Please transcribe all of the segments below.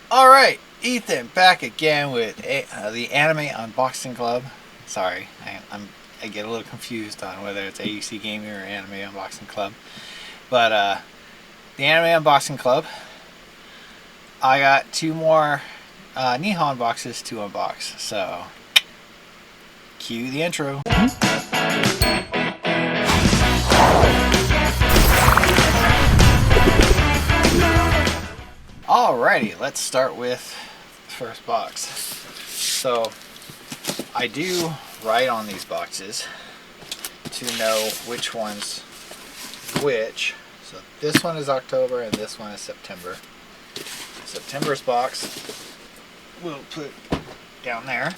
Alright, Ethan back again with the Anime Unboxing Club. Sorry, I get a little confused on whether it's AUC Gaming or Anime Unboxing Club. But the Anime Unboxing Club, I got two more Nihon boxes to unbox. So, cue the intro. Alrighty, let's start with the first box. So, I do write on these boxes to know which one's which. So this one is October and this one is September. September's box we'll put down there,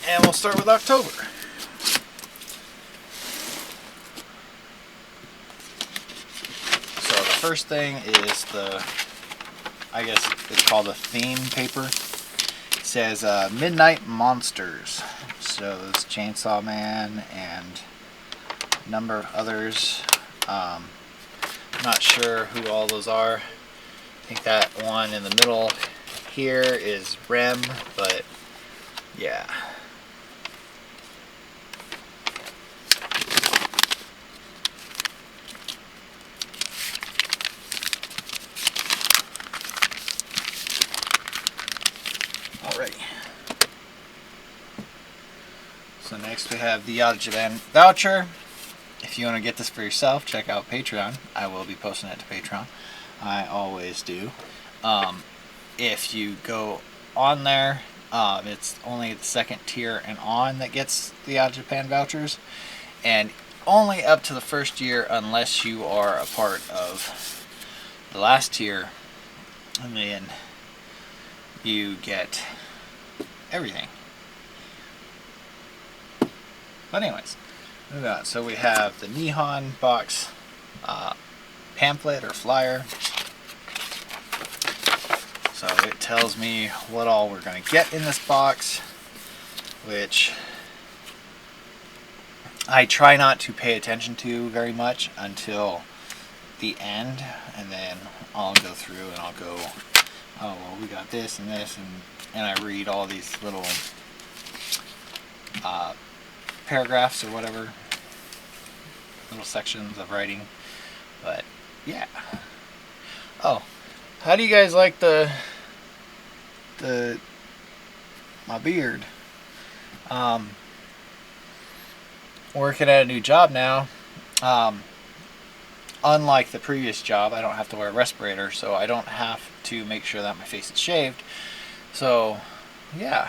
and we'll start with October. So the first thing is I guess it's called a theme paper. It says Midnight Monsters. So it's Chainsaw Man and a number of others. I'm not sure who all those are. I think that one in the middle here is Rem, but yeah. Alrighty. So next we have the Yatta-Japan Voucher. If you want to get this for yourself, check out Patreon. I will be posting it to Patreon. I always do. If you go on there, it's only the second tier and on that gets the Yatta-Japan vouchers, and only up to the first year unless you are a part of the last tier, and then you get everything. But anyways, moving on. So we have the Nihon box pamphlet or flyer. So it tells me what all we're going to get in this box, which I try not to pay attention to very much until the end, and then I'll go through and I'll go, oh well, we got this and this, and I read all these little paragraphs or whatever, little sections of writing. But yeah. Oh, how do you guys like my beard? Working at a new job now. Unlike the previous job, I don't have to wear a respirator, so I don't have to make sure that my face is shaved. So yeah.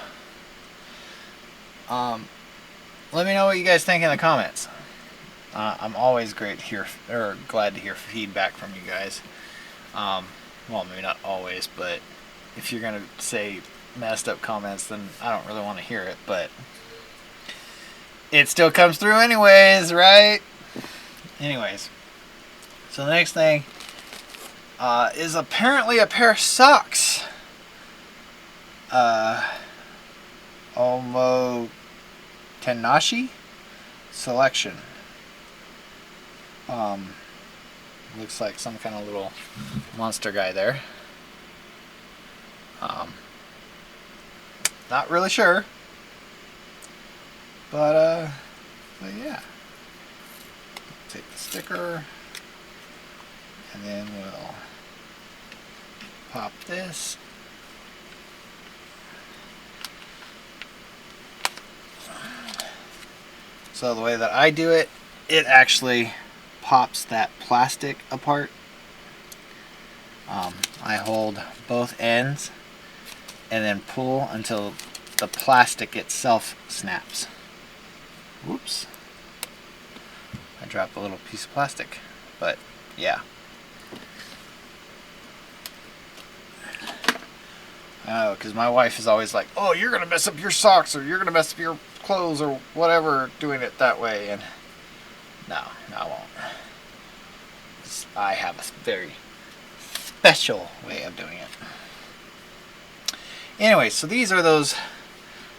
Let me know what you guys think in the comments. I'm always glad to hear feedback from you guys. Well, maybe not always, but if you're gonna say messed up comments, then I don't really want to hear it, but it still comes through anyways, right? Anyways, so the next thing is apparently a pair of socks. Tenashi selection. Looks like some kind of little monster guy there. Not really sure, but yeah. Take the sticker, and then we'll pop this. So the way that I do it, it actually pops that plastic apart. I hold both ends and then pull until the plastic itself snaps. Whoops. I dropped a little piece of plastic, but yeah. Because my wife is always like, oh, you're going to mess up your socks, or you're going to mess up your clothes, or whatever, doing it that way. And no, I won't. I have a very special way of doing it. Anyway, so these are those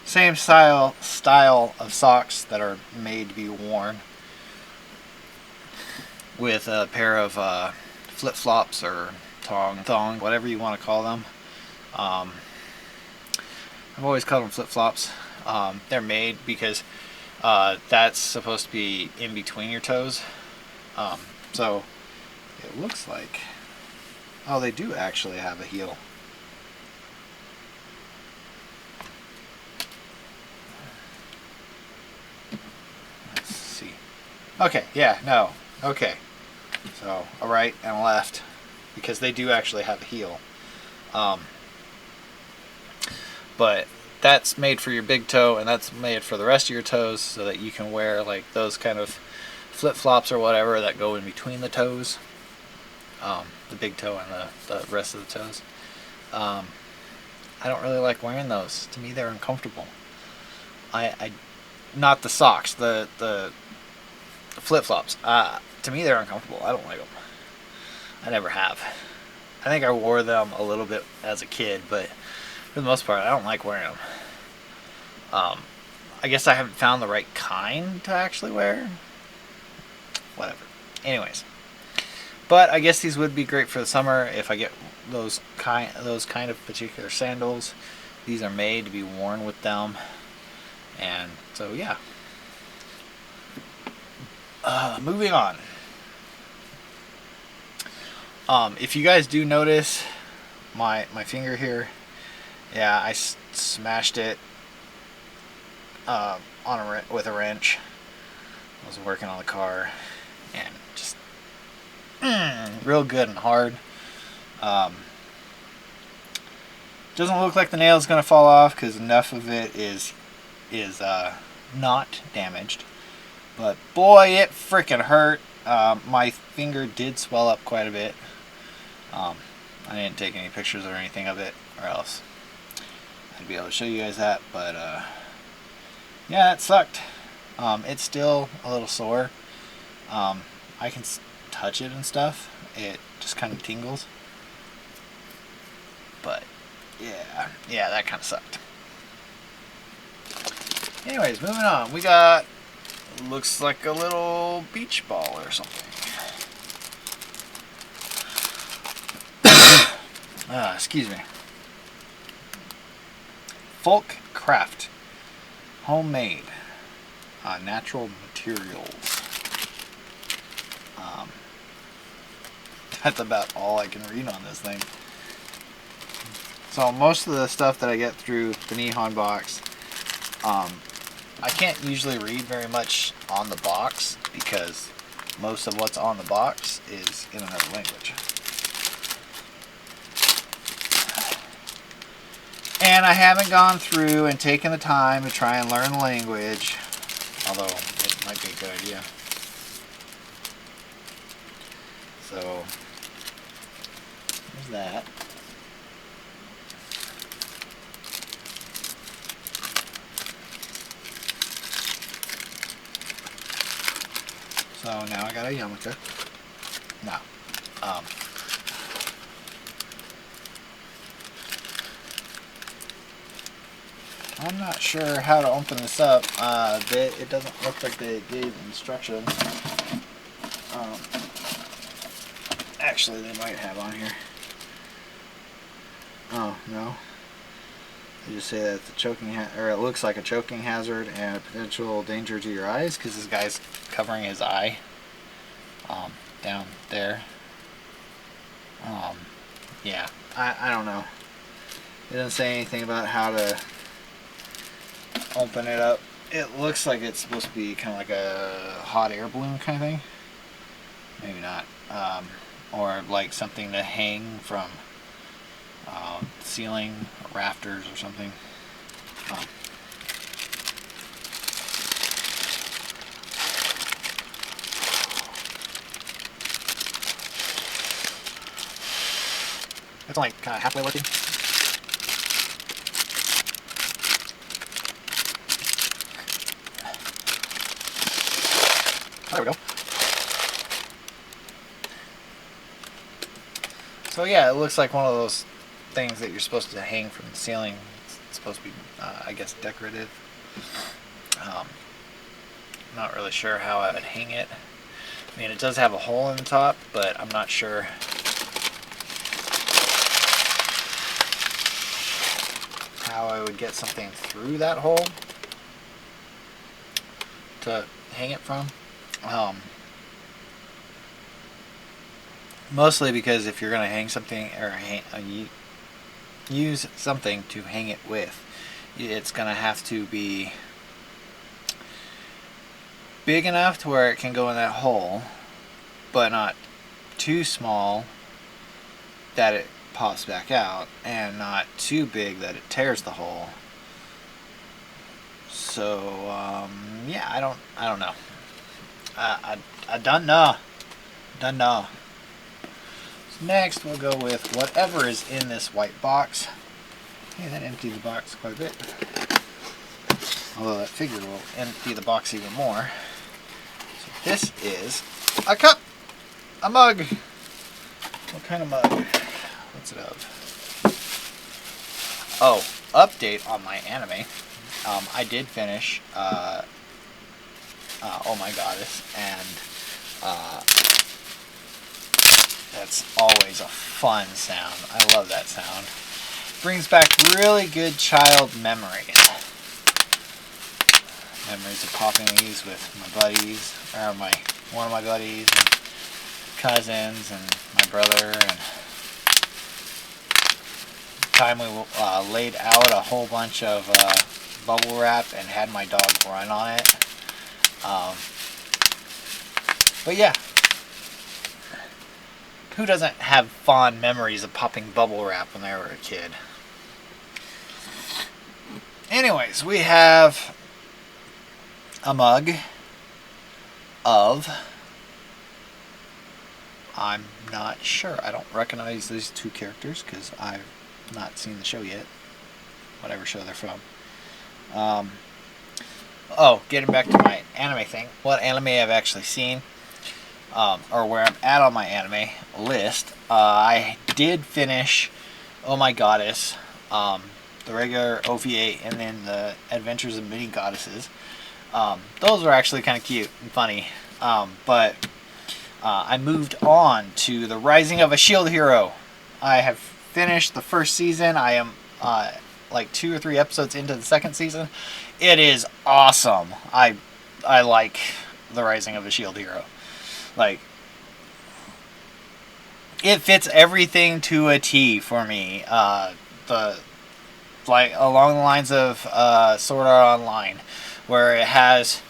same style of socks that are made to be worn with a pair of flip-flops or thong, whatever you want to call them. I've always called them flip-flops. They're made because that's supposed to be in between your toes. So it looks like, oh, they do actually have a heel. Let's see. Okay, yeah, no, okay. So a right and a left, because they do actually have a heel. But that's made for your big toe, and that's made for the rest of your toes, so that you can wear like those kind of flip-flops or whatever that go in between the toes, the big toe and the rest of the toes. I don't really like wearing those. To me, they're uncomfortable. I not the socks, the flip-flops. To me, they're uncomfortable. I don't like them. I never have. I think I wore them a little bit as a kid, but for the most part, I don't like wearing them. I guess I haven't found the right kind to actually wear. Whatever. Anyways, but I guess these would be great for the summer if I get those kind of particular sandals. These are made to be worn with them, and so yeah. Moving on. If you guys do notice my finger here, yeah, I smashed it with a wrench. I was working on the car, and just real good and hard. Doesn't look like the nail is gonna fall off because enough of it is not damaged. But boy, it freaking hurt. My finger did swell up quite a bit. I didn't take any pictures or anything of it, or else I'd be able to show you guys that. But yeah, it sucked. It's still a little sore. I can touch it and stuff. It just kind of tingles. But yeah, that kind of sucked. Anyways, moving on. We got, looks like a little beach ball or something. Excuse me. Folk craft, homemade, natural materials. That's about all I can read on this thing. So most of the stuff that I get through the Nihon box, I can't usually read very much on the box because most of what's on the box is in another language. And I haven't gone through and taken the time to try and learn the language, although it might be a good idea. So, there's that. So now I got a yarmulke. Now, I'm not sure how to open this up. It doesn't look like they gave instructions. Actually, they might have on here. Oh, no. They just say that it's a choking or it looks like a choking hazard and a potential danger to your eyes because this guy's covering his eye down there. Yeah, I don't know. It doesn't say anything about how to open it up. It looks like it's supposed to be kind of like a hot air balloon kind of thing. Maybe not. Or like something to hang from ceiling or rafters or something. It's only kind of halfway working. There we go. So yeah, it looks like one of those things that you're supposed to hang from the ceiling. It's supposed to be, I guess, decorative. Not really sure how I would hang it. I mean, it does have a hole in the top, but I'm not sure how I would get something through that hole to hang it from. Mostly because if you're going to hang something or use something to hang it with, it's going to have to be big enough to where it can go in that hole, but not too small that it pops back out, and not too big that it tears the hole. So yeah, I don't know. I don't know. So next we'll go with whatever is in this white box. Yeah, that emptied the box quite a bit. Although that figure will empty the box even more. So this is a cup! A mug! What kind of mug? What's it of? Oh, update on my anime. I did finish Oh My Goddess, and that's always a fun sound. I love that sound. Brings back really good child memories. Memories of popping these with my buddies, or one of my buddies, and cousins, and my brother, and time we laid out a whole bunch of bubble wrap and had my dog run on it. But yeah, who doesn't have fond memories of popping bubble wrap when they were a kid? Anyways, we have a mug of, I'm not sure. I don't recognize these two characters because I've not seen the show yet. Whatever show they're from. Oh, getting back to my anime thing. What anime I've actually seen, or where I'm at on my anime list. I did finish Oh My Goddess, the regular OVA, and then the Adventures of Mini Goddesses. Those were actually kind of cute and funny. But I moved on to The Rising of a Shield Hero. I have finished the first season. I am like 2 or 3 episodes into the second season. It is awesome. I like The Rising of a Shield Hero. Like, it fits everything to a T for me. Like along the lines of Sword Art Online, where it has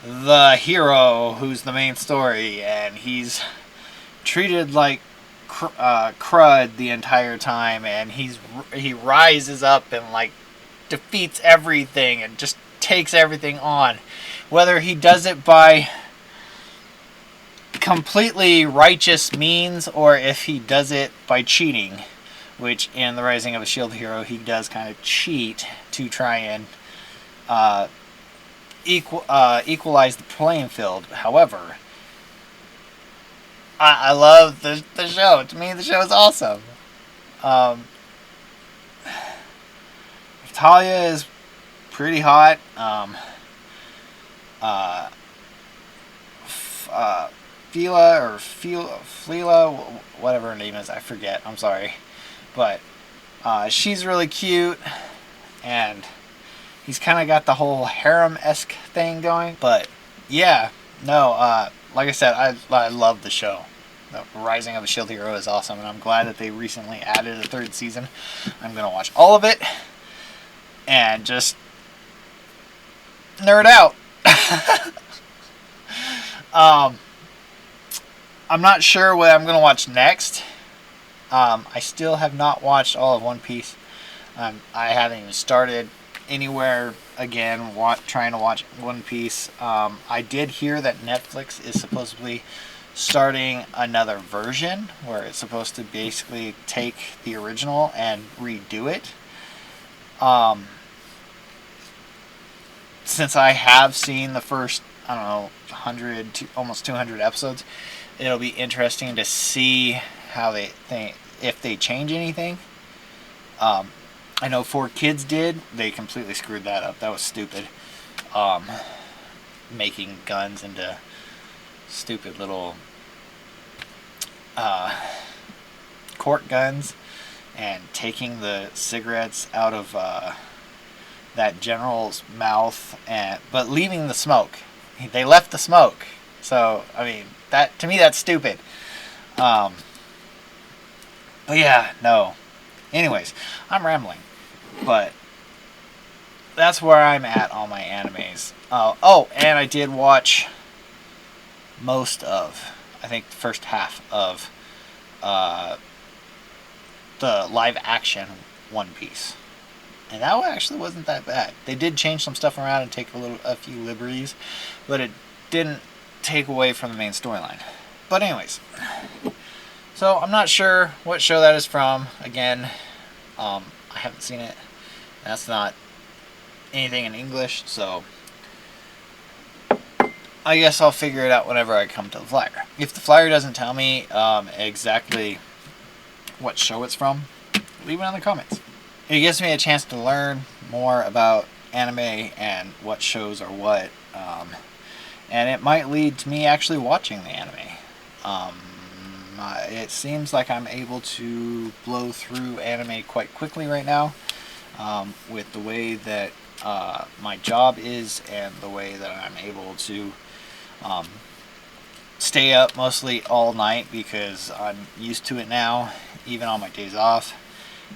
the hero who's the main story, and he's treated like crud the entire time, and he rises up and like defeats everything and just takes everything on, whether he does it by completely righteous means or if he does it by cheating, which in The Rising of a Shield Hero he does kind of cheat to try and equalize the playing field. However, I love the show. To me, the show is awesome. Talia is pretty hot. Fleela, whatever her name is, I forget. I'm sorry, but she's really cute, and he's kind of got the whole harem-esque thing going. But yeah, no, like I said, I love the show. The Rising of a Shield Hero is awesome, and I'm glad that they recently added a 3rd season. I'm gonna watch all of it and just nerd out. I'm not sure what I'm gonna watch next. I still have not watched all of One Piece. I haven't even started anywhere again trying to watch One Piece. I did hear that Netflix is supposedly starting another version where it's supposed to basically take the original and redo it. Since I have seen the first, I don't know, 100 to almost 200 episodes, it'll be interesting to see how if they change anything. I know 4Kids did. They completely screwed that up. That was stupid. Making guns into stupid little court guns and taking the cigarettes out of that general's mouth, but leaving the smoke. They left the smoke. So, I mean, that to me, that's stupid. But yeah, no. Anyways, I'm rambling. But that's where I'm at on my animes. Oh, and I did watch most of, I think, the first half of the live action One Piece. And that one actually wasn't that bad. They did change some stuff around and take a few liberties, but it didn't take away from the main storyline. But anyways, so I'm not sure what show that is from. Again, I haven't seen it. That's not anything in English, so I guess I'll figure it out whenever I come to the flyer. If the flyer doesn't tell me exactly what show it's from, leave it in the comments. It gives me a chance to learn more about anime and what shows are what, and it might lead to me actually watching the anime. It seems like I'm able to blow through anime quite quickly right now, with the way that my job is and the way that I'm able to stay up mostly all night, because I'm used to it now, even on my days off.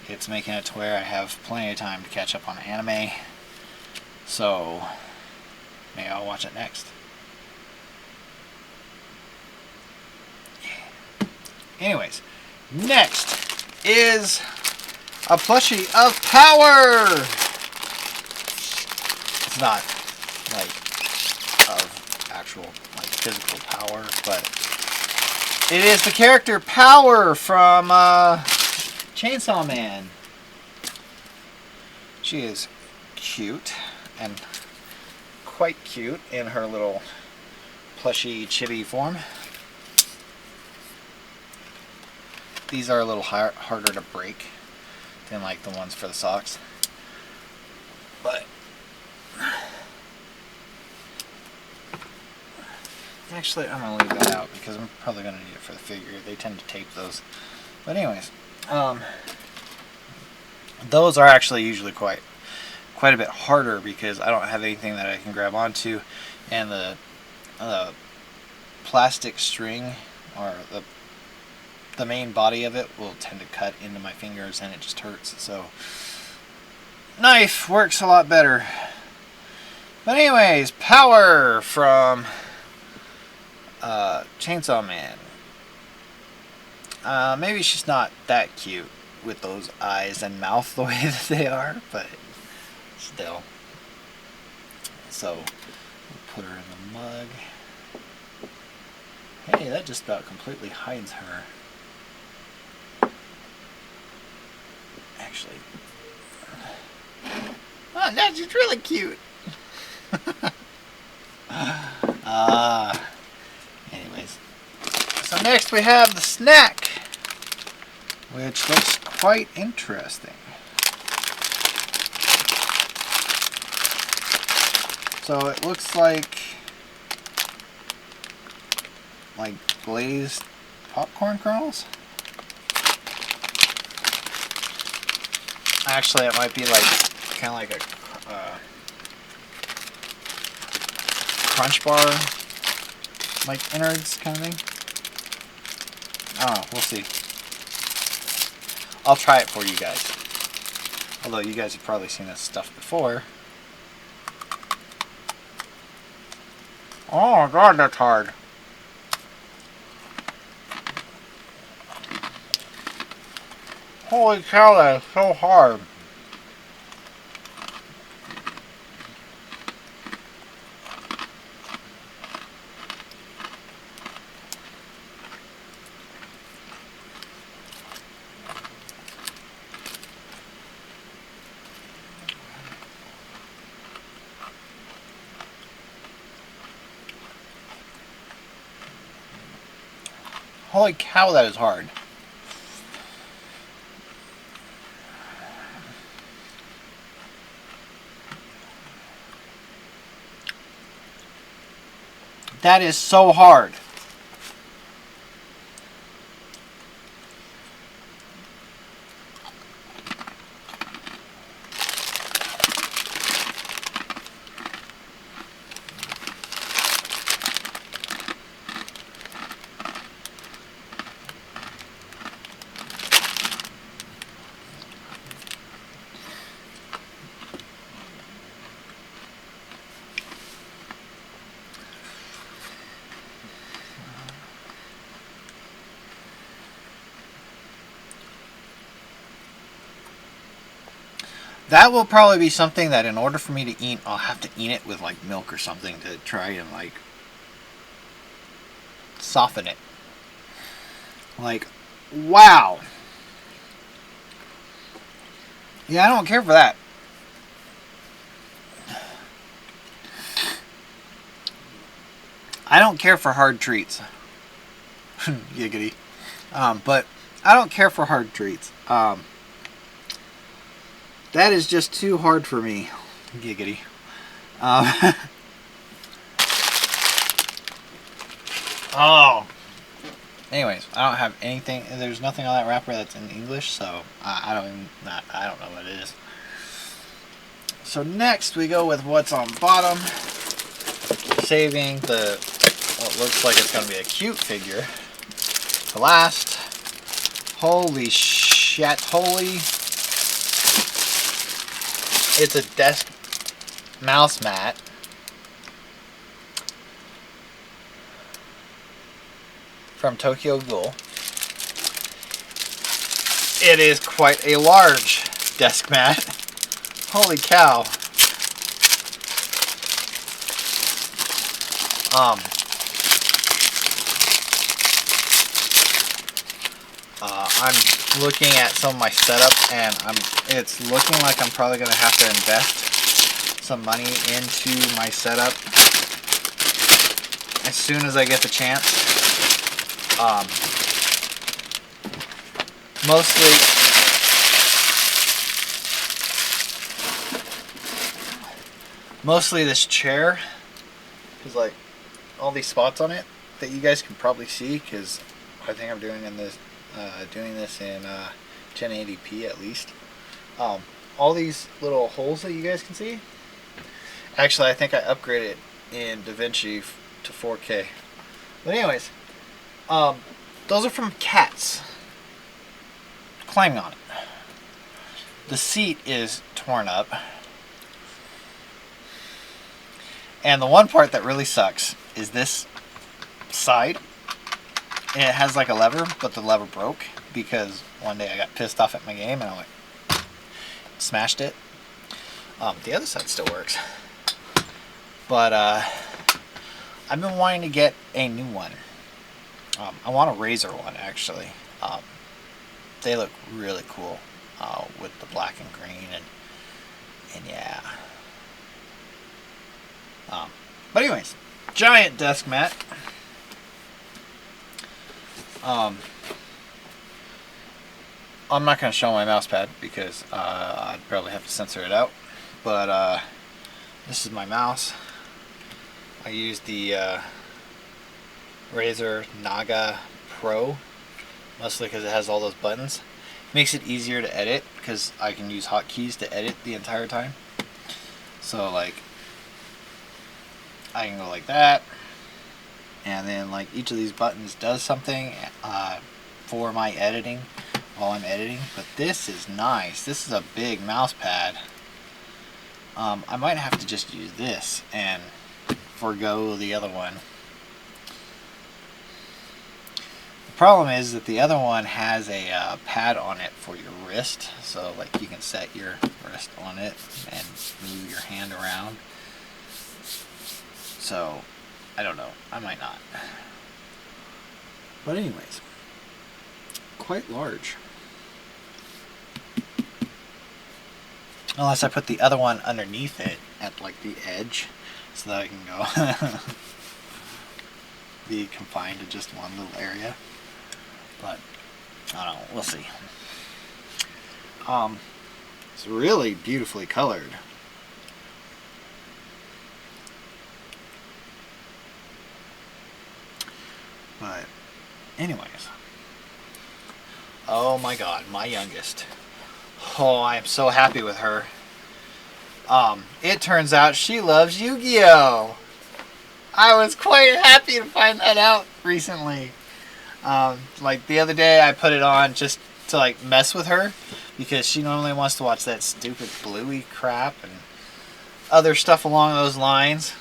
It's making it to where I have plenty of time to catch up on anime, so maybe I'll watch it next. Anyways, next is a plushie of power. It's not like of actual like physical power, but it is the character Power from Chainsaw Man. She is cute, and quite cute in her little plushy chibi form. These are a little harder to break than like the ones for the socks, but actually I'm gonna leave that out because I'm probably gonna need it for the figure. They tend to tape those. But anyways, those are actually usually quite a bit harder because I don't have anything that I can grab onto, and the plastic string, or the main body of it, will tend to cut into my fingers and it just hurts. So knife works a lot better. But anyways, Power from Chainsaw Man. Maybe she's not that cute with those eyes and mouth the way that they are, but still. So we'll put her in the mug. Hey, that just about completely hides her. Actually, oh, no, she's really cute. Anyways, so next we have the snack, which looks quite interesting. So it looks like glazed popcorn kernels. Actually, it might be like kind of like a crunch bar, like innards kind of thing. I don't know, we'll see. I'll try it for you guys. Although you guys have probably seen this stuff before. Oh my god, that's hard. Holy cow, that is so hard. Holy cow, that is hard. That is so hard. That will probably be something that in order for me to eat, I'll have to eat it with like milk or something to try and like soften it. Like, wow. Yeah, I don't care for that. I don't care for hard treats. Giggity. But I don't care for hard treats. That is just too hard for me. Giggity. Oh. Anyways, I don't have anything. There's nothing on that wrapper that's in English, so I don't know what it is. So next we go with what's on bottom. Saving the what looks like it's going to be a cute figure for last. Holy shit! Holy! It's a desk mouse mat. From Tokyo Ghoul. It is quite a large desk mat. Holy cow. I'm looking at some of my setup, and it's looking like I'm probably going to have to invest some money into my setup as soon as I get the chance. Mostly this chair, because like all these spots on it that you guys can probably see, because I think I'm doing this in 1080p at least. All these little holes that you guys can see. Actually, I think I upgraded in DaVinci to 4K. But anyways. Those are from cats climbing on it. The seat is torn up. And the one part that really sucks is this side. And it has like a lever, but the lever broke because one day I got pissed off at my game and I like smashed it. The other side still works. But I've been wanting to get a new one. I want a razor one, actually. They look really cool with the black and green, and yeah. But anyways, giant desk mat. I'm not going to show my mouse pad because I'd probably have to censor it out. But this is my mouse. I use the Razer Naga Pro, mostly because it has all those buttons. Makes it easier to edit because I can use hotkeys to edit the entire time. So like I can go like that, and then like each of these buttons does something for my editing while I'm editing. But this is nice. This is a big mouse pad. I might have to just use this and forego the other one. The problem is that the other one has a pad on it for your wrist, so like you can set your wrist on it and move your hand around. So I don't know, I might not. But anyways, quite large. Unless I put the other one underneath it at like the edge so that I can go be confined to just one little area. But I don't know, we'll see. It's really beautifully colored. But anyways, oh my god, my youngest. Oh, I am so happy with her. It turns out she loves Yu-Gi-Oh! I was quite happy to find that out recently. Like the other day I put it on just to like mess with her because she normally wants to watch that stupid Bluey crap and other stuff along those lines.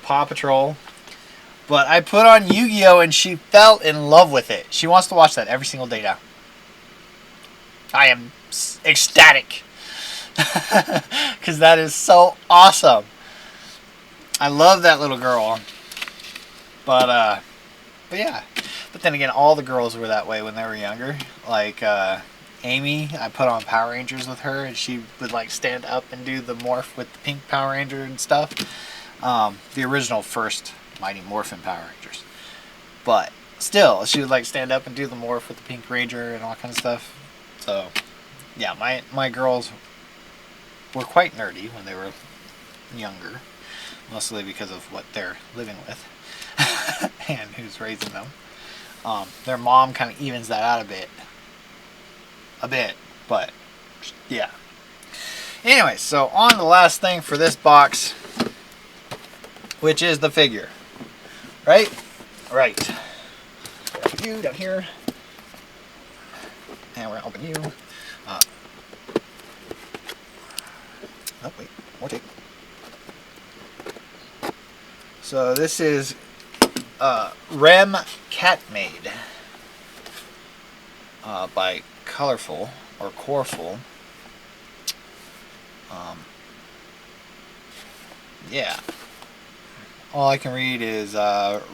Paw Patrol. But I put on Yu-Gi-Oh! And she fell in love with it. She wants to watch that every single day now. I am ecstatic. because that is so awesome. I love that little girl. But yeah. But then again, all the girls were that way when they were younger. Like Amy, I put on Power Rangers with her, and she would like stand up and do the morph with the pink Power Ranger and stuff. The original first Mighty Morphin Power Rangers. But still, she would like stand up and do the morph with the pink Ranger and all kinds of stuff. So yeah, my girls were quite nerdy when they were younger, mostly because of what they're living with and who's raising them. Their mom kind of evens that out a bit, but yeah. Anyway, so on to the last thing for this box, which is the figure. Right? Put you down here, and we're gonna open you. Oh wait, more tape. So this is Rem Cat Made by Colorful or Coreful. Yeah. All I can read is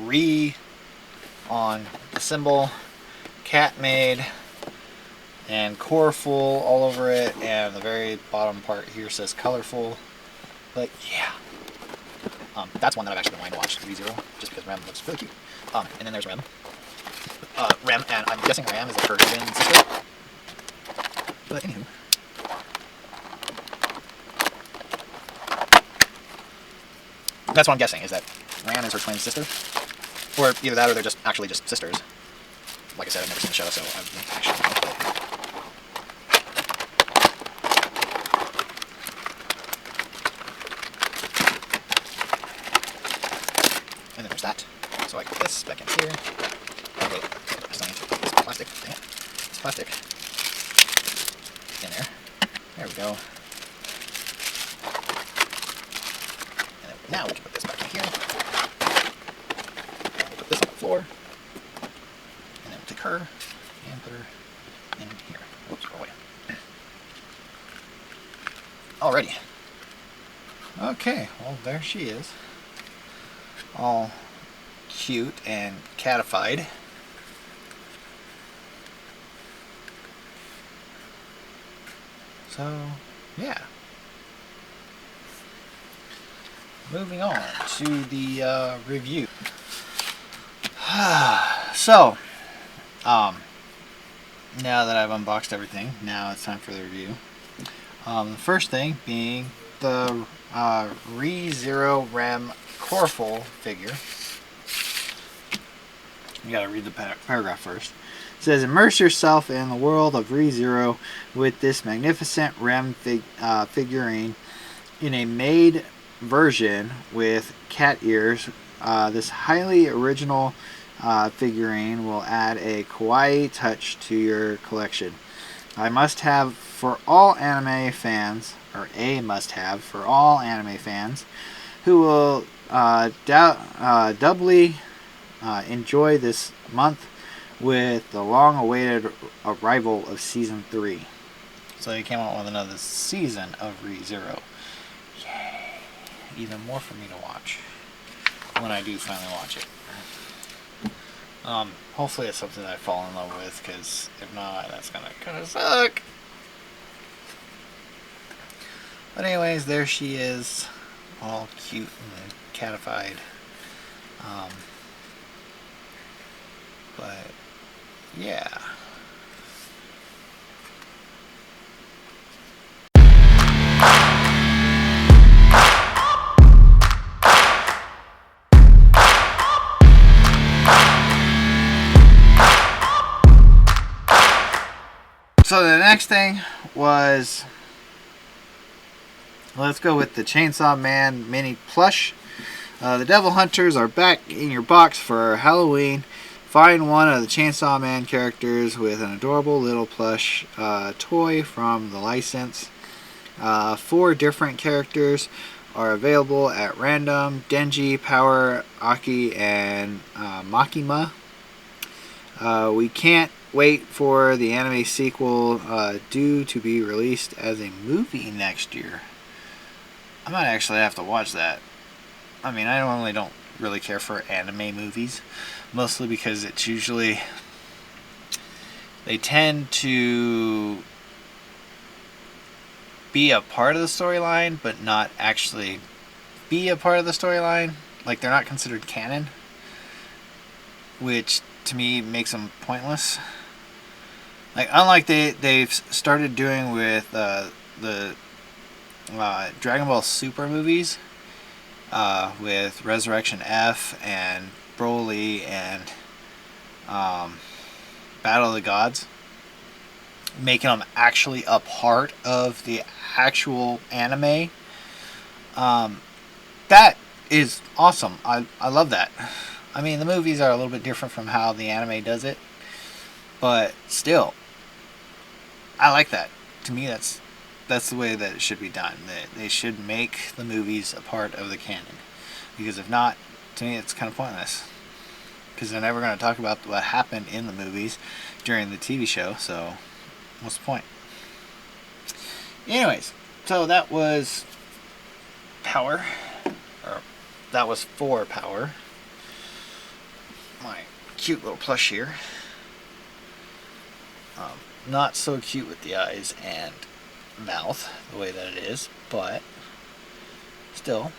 re on the symbol, cat made, and Coreful all over it, and the very bottom part here says Colorful. But yeah. That's one that I've actually been wanting to watch, ReZero, just because Rem looks really cute. And then there's Rem. Rem, and I'm guessing Ram is like her twin sister. But anywho. That's what I'm guessing, is that Ram is her twin sister. Or either that or they're just actually just sisters. Like I said, I've never seen the show, so I've actually... And then there's that. So I can put this back in here. Oh wait, I still need to put this plastic. Dang it. This plastic in there. There we go. And then now we can put this back in here. We'll put this on the floor. And then we'll take her and put her in here. Whoops, go away. Alrighty. Okay, well there she is. All cute and catified. So, yeah. Moving on to the review. So, now that I've unboxed everything, now it's time for the review. The first thing being the ReZero Rem Coreful figure. You gotta read the paragraph first. It says, immerse yourself in the world of ReZero with this magnificent Rem figurine in a made version with cat ears. This highly original figurine will add a kawaii touch to your collection. A must-have for all anime fans, or a must-have for all anime fans, who will doubly enjoy this month with the long-awaited arrival of Season 3. So they came out with another season of ReZero. Yay! Even more for me to watch when I do finally watch it. Hopefully it's something that I fall in love with, because if not, that's gonna kind of suck. But anyways, there she is, all cute and catified. But yeah. So the next thing was, let's go with the Chainsaw Man mini plush. The Devil Hunters are back in your box for Halloween. Find one of the Chainsaw Man characters with an adorable little plush toy from the license. 4 different characters are available at random: Denji, Power, Aki, and Makima. We can't wait for the anime sequel due to be released as a movie next year. I might actually have to watch that. I mean, I normally don't really care for anime movies, mostly because it's usually, they tend to be a part of the storyline but not actually be a part of the storyline. Like, they're not considered canon, which to me makes them pointless. Like, unlike they've started doing with the Dragon Ball Super movies, with Resurrection F and Broly and Battle of the Gods, making them actually a part of the actual anime. That is awesome. I love that. I mean, the movies are a little bit different from how the anime does it, but still, I like that. To me, that's the way that it should be done. They should make the movies a part of the canon, because if not, to me, it's kind of pointless. Because they're never going to talk about what happened in the movies during the TV show, so what's the point? Anyways, so that was Power, or that was for Power. My cute little plush here. Not so cute with the eyes and mouth the way that it is, but still.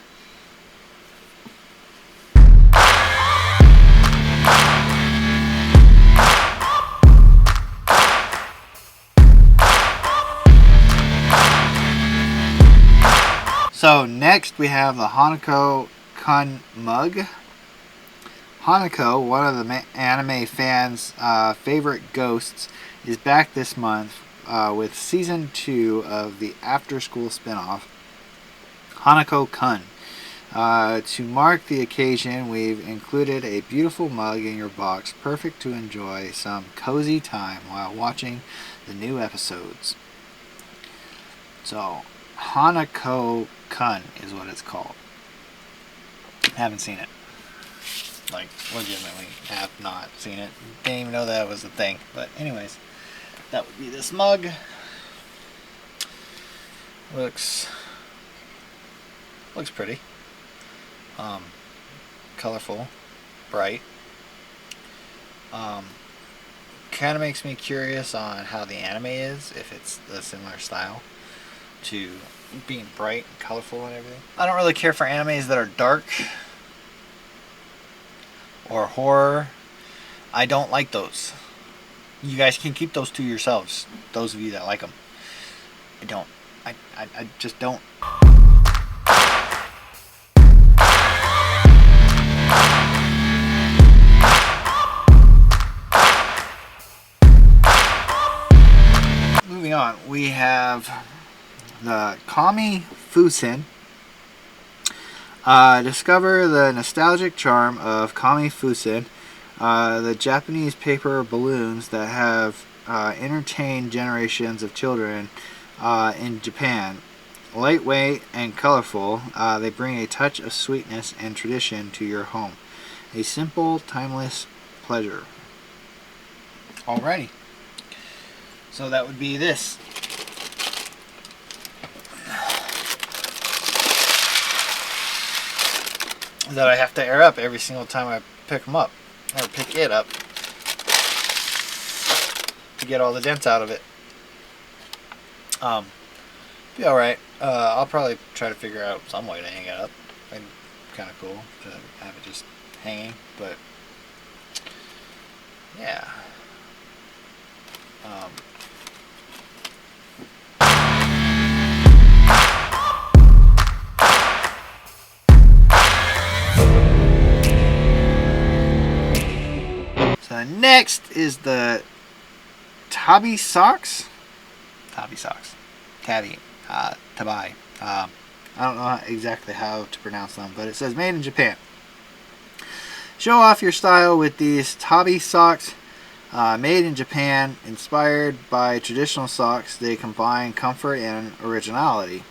So next we have the Hanako-Kun Mug. Hanako, one of the anime fans' favorite ghosts, is back this month with Season 2 of the after-school spin-off, Hanako-Kun. To mark the occasion, we've included a beautiful mug in your box, perfect to enjoy some cozy time while watching the new episodes. So, Hanako-Kun is what it's called. Haven't seen it. Like, legitimately have not seen it. Didn't even know that was a thing. But anyways, that would be this mug. Looks pretty. Colorful, bright. Kind of makes me curious on how the anime is, if it's a similar style to being bright and colorful and everything. I don't really care for animes that are dark or horror. I don't like those. You guys can keep those to yourselves, those of you that like them. I don't. I just don't. Moving on, we have the Kami Fusen. Discover the nostalgic charm of Kami Fusen, the Japanese paper balloons that have entertained generations of children in Japan. Lightweight and colorful, they bring a touch of sweetness and tradition to your home. A simple, timeless pleasure. Alrighty. So that would be this. That I have to air up every single time I pick them up, or pick it up, to get all the dents out of it. Be alright. I'll probably try to figure out some way to hang it up. It'd be kind of cool to have it just hanging, but yeah. So next is the Tabi socks. Tabi. I don't know exactly how to pronounce them, but it says made in Japan. Show off your style with these Tabi socks. Made in Japan, inspired by traditional socks, they combine comfort and originality.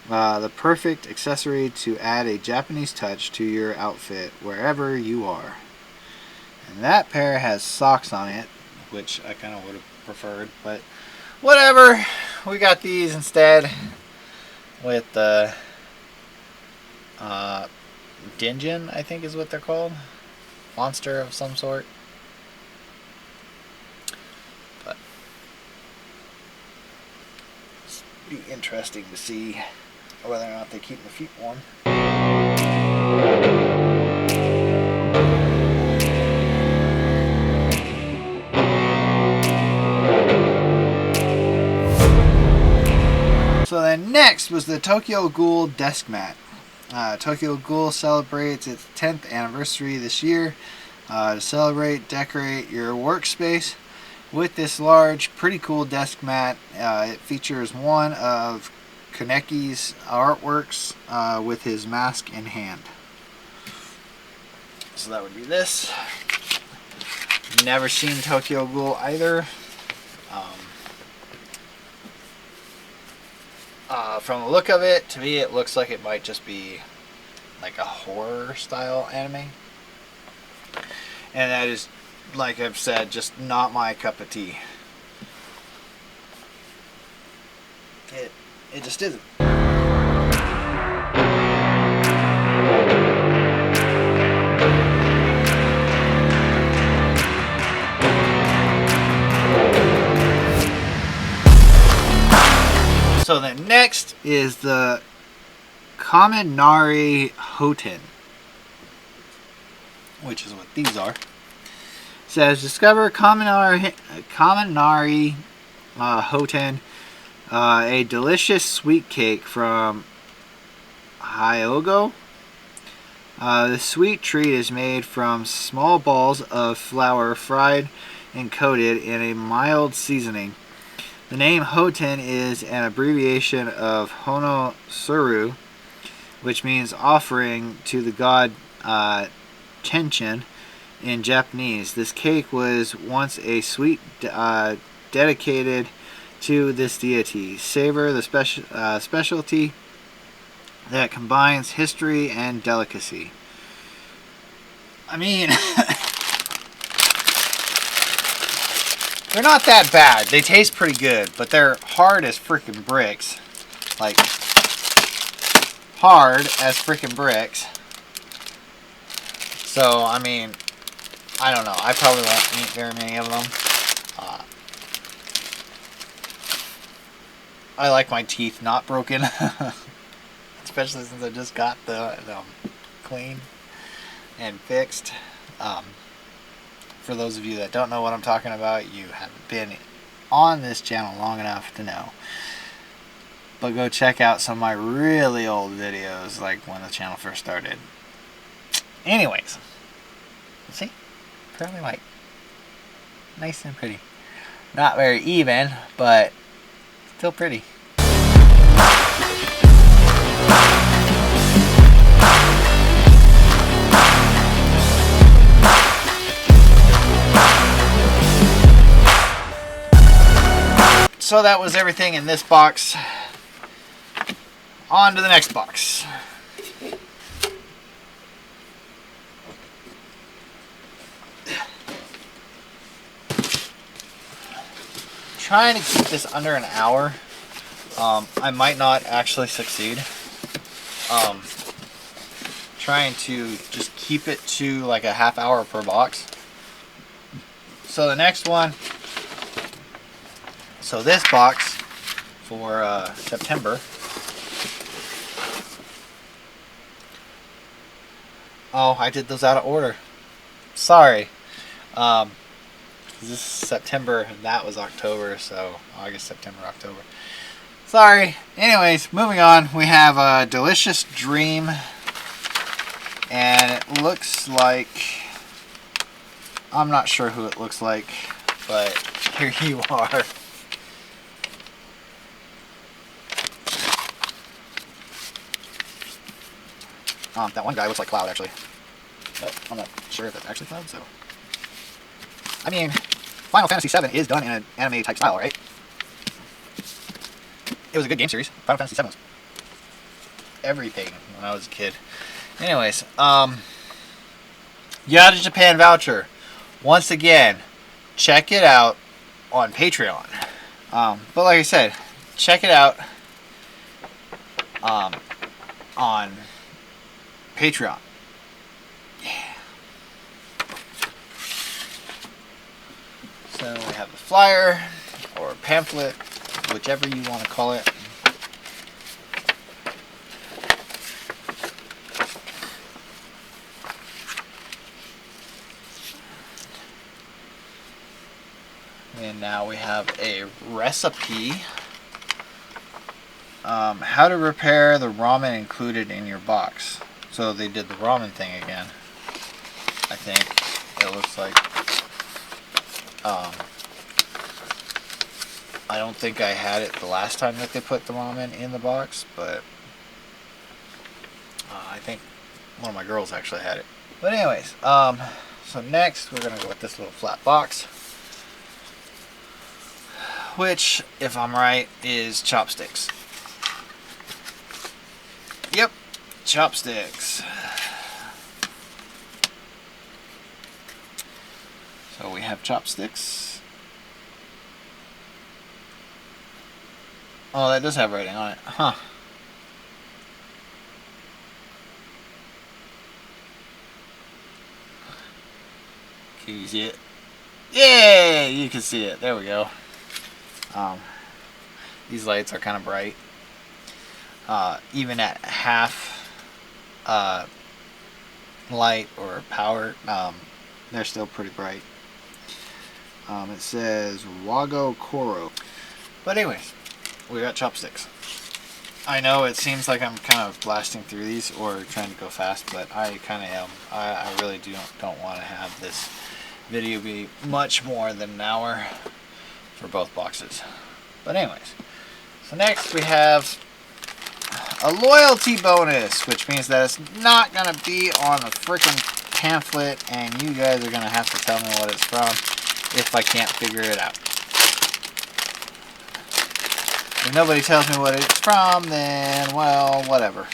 The perfect accessory to add a Japanese touch to your outfit wherever you are. And that pair has socks on it. which I kind of would have preferred, but whatever. We got these instead with the Dinjin, I think is what they're called. Monster of some sort. But it's be interesting to see whether or not they keep the feet warm. So then next was the Tokyo Ghoul desk mat. Tokyo Ghoul celebrates its 10th anniversary this year. To celebrate, decorate your workspace with this large, pretty cool desk mat. It features one of Kaneki's artworks with his mask in hand. So that would be this. Never seen Tokyo Ghoul either. From the look of it, to me it looks like it might just be like a horror style anime. And that is, like I've said, just not my cup of tea. It just isn't. So then next is the Kaminari Hōten, which is what these are. It says, discover Kaminari Hōten, a delicious sweet cake from Hyōgo. The sweet treat is made from small balls of flour fried and coated in a mild seasoning. The name Hōten is an abbreviation of Hono Suru, which means offering to the god Tenchin in Japanese. This cake was once a sweet dedicated to this deity. Savor the specialty that combines history and delicacy. I mean, they're not that bad. They taste pretty good, but they're hard as freaking bricks. Like, hard as freaking bricks. So, I mean, I don't know. I probably won't eat very many of them. I like my teeth not broken. Especially since I just got them clean and fixed. For those of you that don't know what I'm talking about, you haven't been on this channel long enough to know. But go check out some of my really old videos, like when the channel first started. Anyways, see? Pearly white. Nice and pretty. Not very even, but still pretty. So that was everything in this box. On to the next box. Trying to keep this under an hour. I might not actually succeed. Trying to just keep it to like a half hour per box. So the next one. So this box for September. Oh, I did those out of order. Sorry. This is September and that was October, so August, September, October. Sorry. Anyways, moving on. We have a Delicious Dream. And it looks like... I'm not sure who it looks like, but here you are. That one guy looks like Cloud, actually. But I'm not sure if it's actually Cloud, so... I mean, Final Fantasy VII is done in an anime-type style, right? It was a good game series. Final Fantasy VII was everything when I was a kid. Anyways, Yatta-Japan Voucher. Once again, check it out on Patreon. But like I said, check it out on Patreon. Yeah. So we have the flyer or pamphlet, whichever you want to call it. And now we have a recipe. How to repair the ramen included in your box. So they did the ramen thing again. I think it looks like. I don't think I had it the last time that they put the ramen in the box, but I think one of my girls actually had it. But anyways, so next we're gonna go with this little flat box, which, if I'm right, is chopsticks. Yep, chopsticks. So we have chopsticks. Oh, that does have writing on it. Huh. Can you see it? Yay! You can see it. There we go. These lights are kind of bright. Even at half light or power, they're still pretty bright. It says Wago Koro. But anyways, we got chopsticks. I know it seems like I'm kind of blasting through these or trying to go fast, but I kind of am. I really don't want to have this video be much more than an hour for both boxes. But anyways, so next we have a loyalty bonus, which means that it's not going to be on the freaking pamphlet, and you guys are going to have to tell me what it's from if I can't figure it out. If nobody tells me what it's from, then, well, whatever.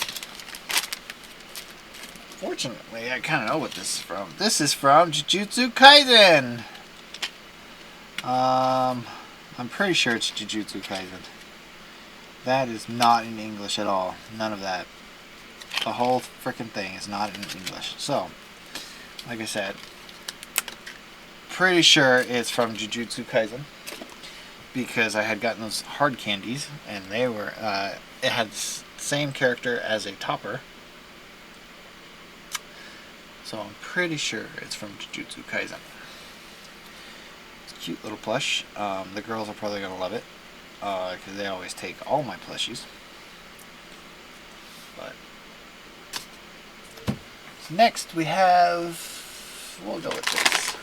Fortunately, I kind of know what this is from. This is from Jujutsu Kaisen. I'm pretty sure it's Jujutsu Kaisen. That is not in English at all. None of that. The whole freaking thing is not in English. So, like I said, pretty sure it's from Jujutsu Kaisen, because I had gotten those hard candies, and they were, it had the same character as a topper. So I'm pretty sure it's from Jujutsu Kaisen. It's a cute little plush. The girls are probably going to love it, because they always take all my plushies. But so next we have, we'll go with this.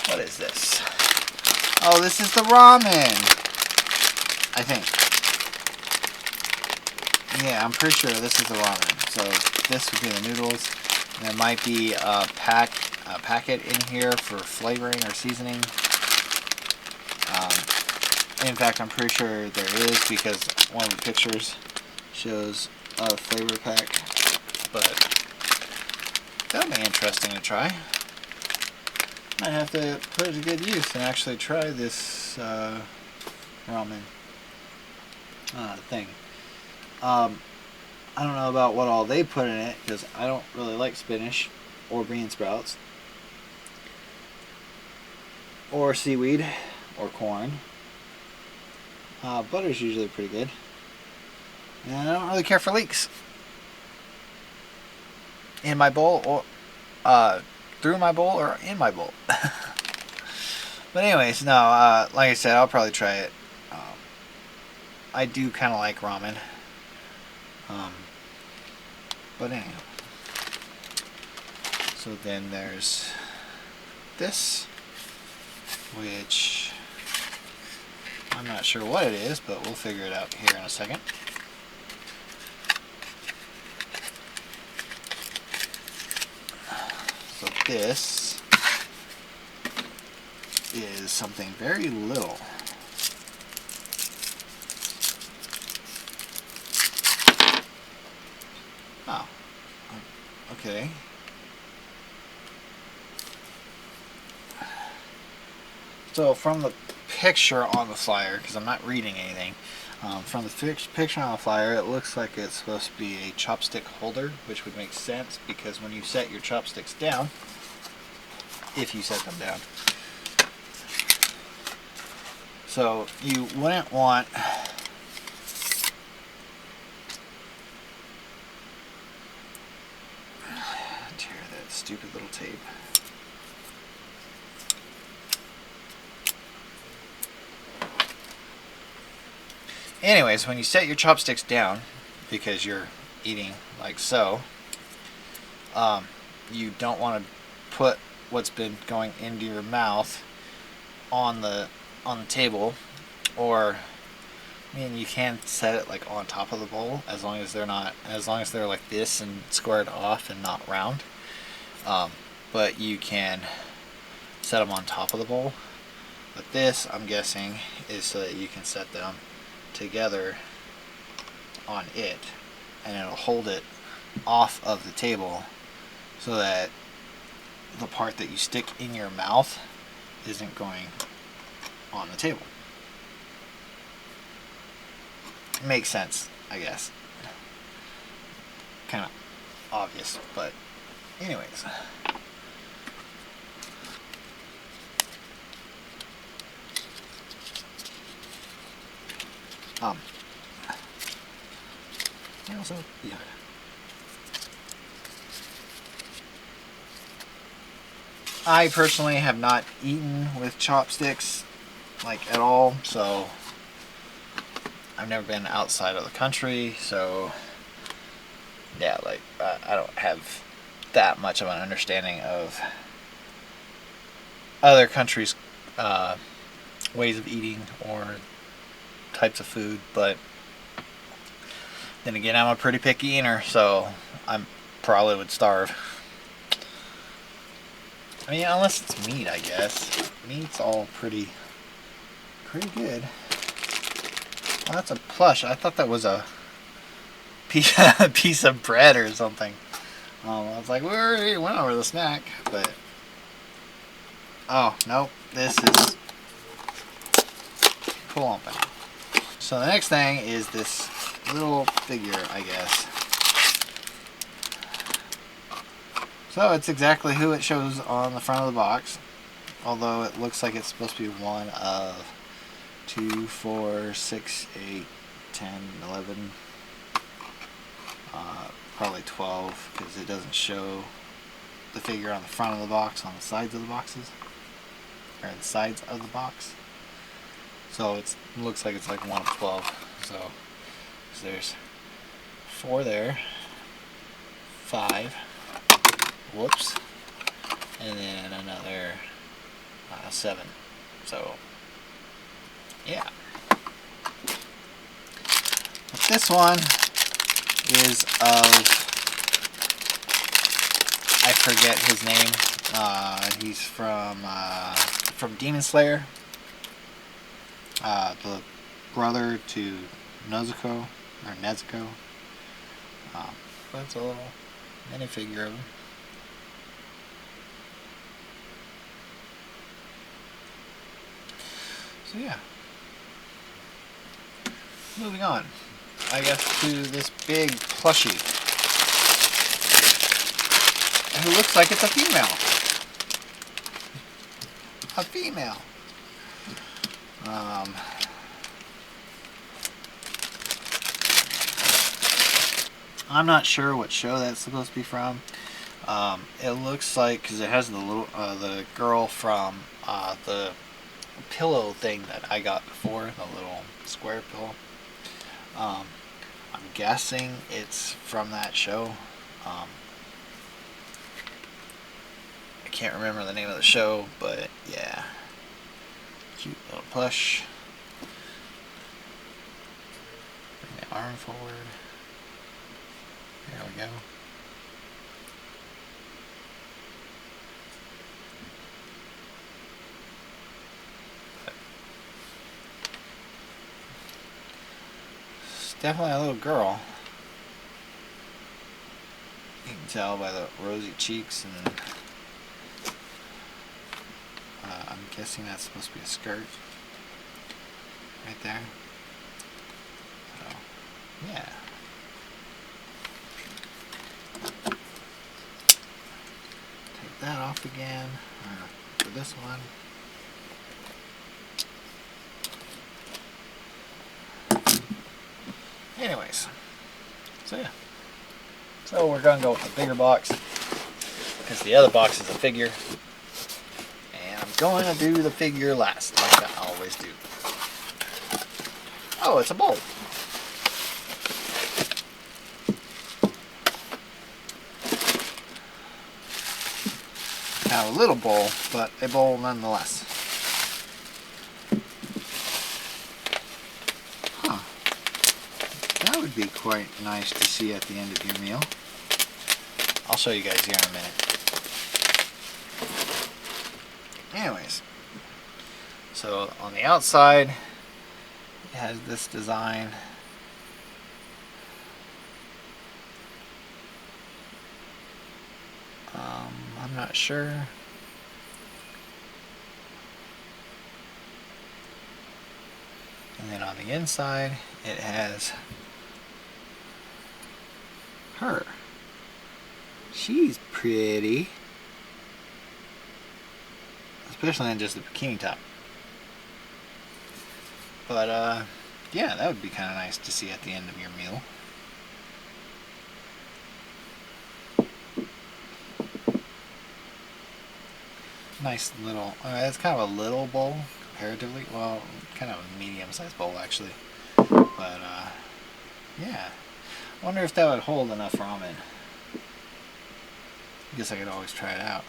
What is this? Oh, this is the ramen, I think. Yeah, I'm pretty sure this is the ramen. So this would be the noodles. And there might be a packet in here for flavoring or seasoning. In fact, I'm pretty sure there is, because one of the pictures shows a flavor pack. But that'll be interesting to try. Might have to put it to good use and actually try this ramen thing. I don't know about what all they put in it, because I don't really like spinach or bean sprouts or seaweed or corn. Butter's usually pretty good, and I don't really care for leeks in my bowl or through my bowl or in my bowl. But anyways, no, like I said, I'll probably try it. I do kind of like ramen. But anyhow. So then there's this, which I'm not sure what it is, but we'll figure it out here in a second. So this is something very little. Oh, okay. So from the picture on the flyer, because I'm not reading anything, from the picture on the flyer, it looks like it's supposed to be a chopstick holder, which would make sense because when you set your chopsticks down, if you set them down, so you wouldn't want tear that stupid little tape. Anyways, when you set your chopsticks down, because you're eating like so, you don't want to put what's been going into your mouth on the table, or I mean, you can set it like on top of the bowl as long as they're like this and squared off and not round. But you can set them on top of the bowl. But this, I'm guessing, is so that you can set them together on it, and it'll hold it off of the table so that the part that you stick in your mouth isn't going on the table. It makes sense, I guess. Kind of obvious, but anyways. And also, yeah. I personally have not eaten with chopsticks like at all, so I've never been outside of the country, so yeah, like I don't have that much of an understanding of other countries' ways of eating or types of food, but then again, I'm a pretty picky eater, so I probably would starve. I mean, unless it's meat, I guess. Meat's all pretty good. Well, that's a plush. I thought that was a piece of bread or something. I was like, we already went over the snack, but oh nope, this is pull open. So the next thing is this little figure, I guess. So it's exactly who it shows on the front of the box, although it looks like it's supposed to be one of 2, 4, 6, 8, 10, 11, probably 12, because it doesn't show the figure on the front of the box, on the sides of the boxes, or the sides of the box. So it looks like it's like one of 12. So there's 4 there, 5, whoops, and then another 7. So yeah. But this one is of, I forget his name. He's from Demon Slayer. The brother to Nezuko, or Nezuko. That's a little minifigure of him. So yeah. Moving on, I guess, to this big plushie, who looks like it's a female. A female. I'm not sure what show that's supposed to be from. It looks like, because it has the little the girl from the pillow thing that I got before, the little square pillow. I'm guessing it's from that show. I can't remember the name of the show, but yeah. Cute little plush. Bring the arm forward. There we go. It's definitely a little girl. You can tell by the rosy cheeks and I'm guessing that's supposed to be a skirt. Right there. So, yeah. Take that off again. For this one. Anyways. So yeah. So we're going to go with the bigger box. Because the other box is a figure. And I'm going to do the figure last. Like I always do. Oh, it's a bowl. Now a little bowl, but a bowl nonetheless. Huh. That would be quite nice to see at the end of your meal. I'll show you guys here in a minute. Anyways. So on the outside, it has this design. I'm not sure. And then on the inside, it has her. She's pretty. Especially on just the bikini top. But, yeah, that would be kind of nice to see at the end of your meal. Nice little, it's kind of a little bowl comparatively. Well, kind of a medium-sized bowl actually. But, yeah. I wonder if that would hold enough ramen. I guess I could always try it out.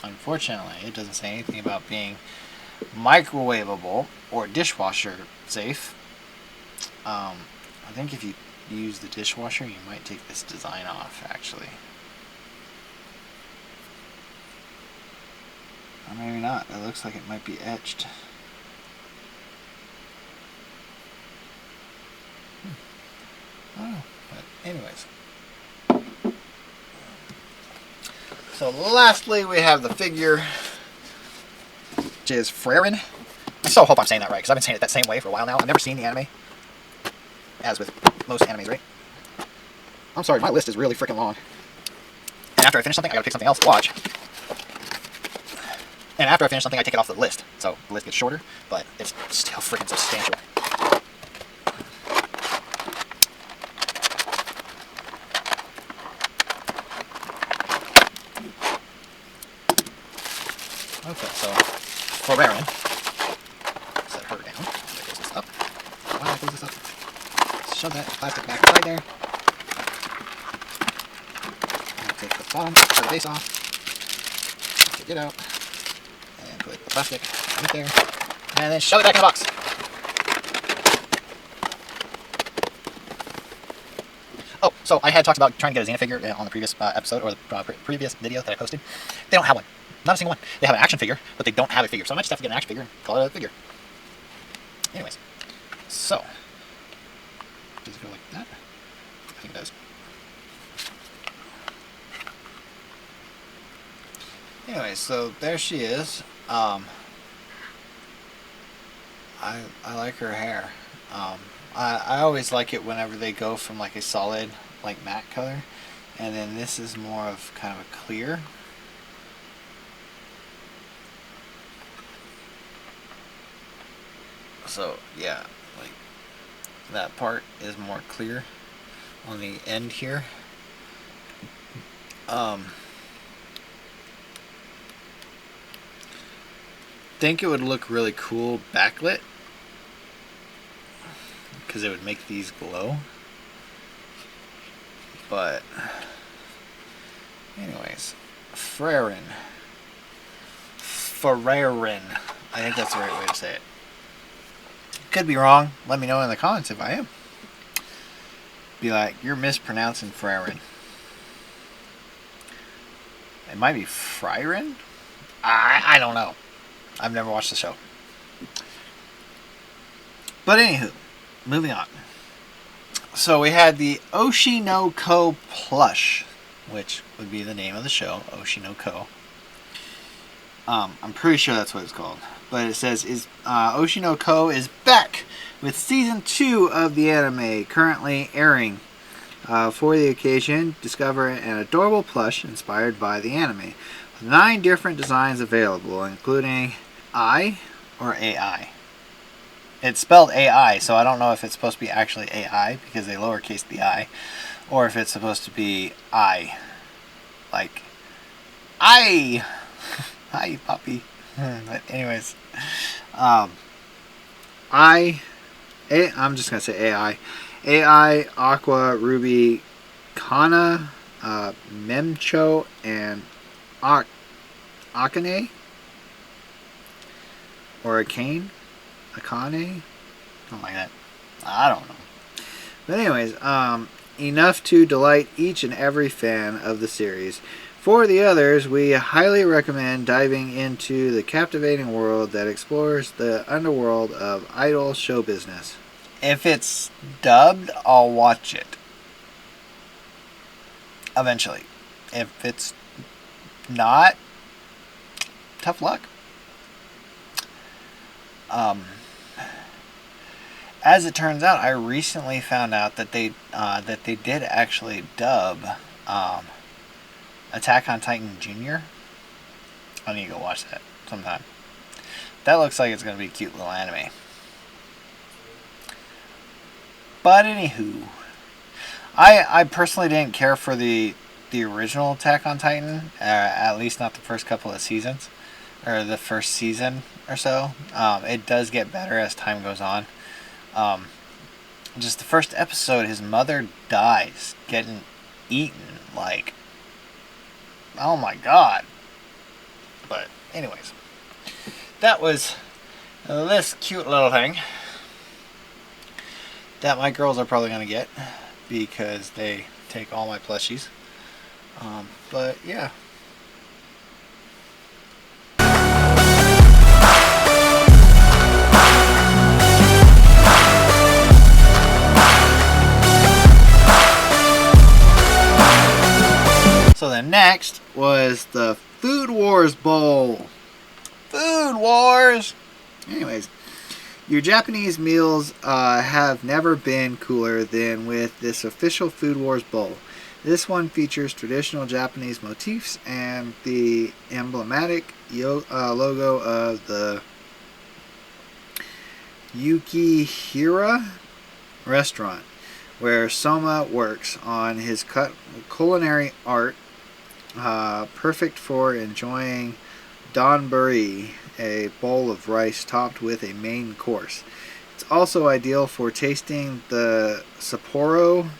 Unfortunately, it doesn't say anything about being microwavable or dishwasher safe. I think if you use the dishwasher, you might take this design off, actually. Or maybe not. It looks like it might be etched. I don't know. But anyways. So lastly, we have the figure, which is Frieren. I so hope I'm saying that right, because I've been saying it that same way for a while now. I've never seen the anime, as with most animes, right? I'm sorry, my list is really freaking long. And after I finish something, I gotta pick something else to watch. And after I finish something, I take it off the list. So the list gets shorter, but it's still freaking substantial. Okay, so Frieren. Set her down. There goes this up. Why goes this up? Shove that plastic back inside there. And take the bottom, or the base off. Take it out. And put the plastic right there. And then shove it back in the box. Oh, so I had talked about trying to get a Xena figure on the previous episode, or the previous video that I posted. They don't have one. Not a single one. They have an action figure, but they don't have a figure. So I might just have to get an action figure and call it a figure. Anyways. So. Does it go like that? I think it does. Anyways, so there she is. I like her hair. I always like it whenever they go from like a solid, like matte color. And then this is more of kind of a clear. So yeah, like that part is more clear on the end here. Think it would look really cool backlit because it would make these glow. But anyways, Frieren. I think that's the right way to say it. Could be wrong. Let me know in the comments if I am. Be like, you're mispronouncing Frieren. It might be Frieren? I don't know. I've never watched the show. But anywho, moving on. So we had the Oshi no Ko Plush, which would be the name of the show, Oshi no Ko. I'm pretty sure that's what it's called. But it says, Oshi no Ko is back with Season 2 of the anime, currently airing. For the occasion, discover an adorable plush inspired by the anime. With 9 different designs available, including I or AI. It's spelled AI, so I don't know if it's supposed to be actually AI, because they lowercase the I, or if it's supposed to be I. Like, I! Hi, puppy. But anyways, I'm just gonna say AI. AI, Aqua, Ruby, Kana, Memcho, and Akane, or Akane, something like that. I don't know. But anyways, enough to delight each and every fan of the series. For the others, we highly recommend diving into the captivating world that explores the underworld of idol show business. If it's dubbed, I'll watch it. Eventually. If it's not, tough luck. As it turns out, I recently found out that they did actually dub Attack on Titan Jr. I need to go watch that sometime. That looks like it's going to be a cute little anime. But anywho, I personally didn't care for the original Attack on Titan, at least not the first couple of seasons, or the first season or so. It does get better as time goes on. Just the first episode, his mother dies, getting eaten, like, oh my god. But anyways, that was this cute little thing that my girls are probably going to get because they take all my plushies. But yeah. So the next was the Food Wars Bowl. Food Wars! Anyways, your Japanese meals have never been cooler than with this official Food Wars Bowl. This one features traditional Japanese motifs and the emblematic logo of the Yukihira restaurant, where Soma works on his culinary art, perfect for enjoying donburi, a bowl of rice topped with a main course. It's also ideal for tasting the Sapporo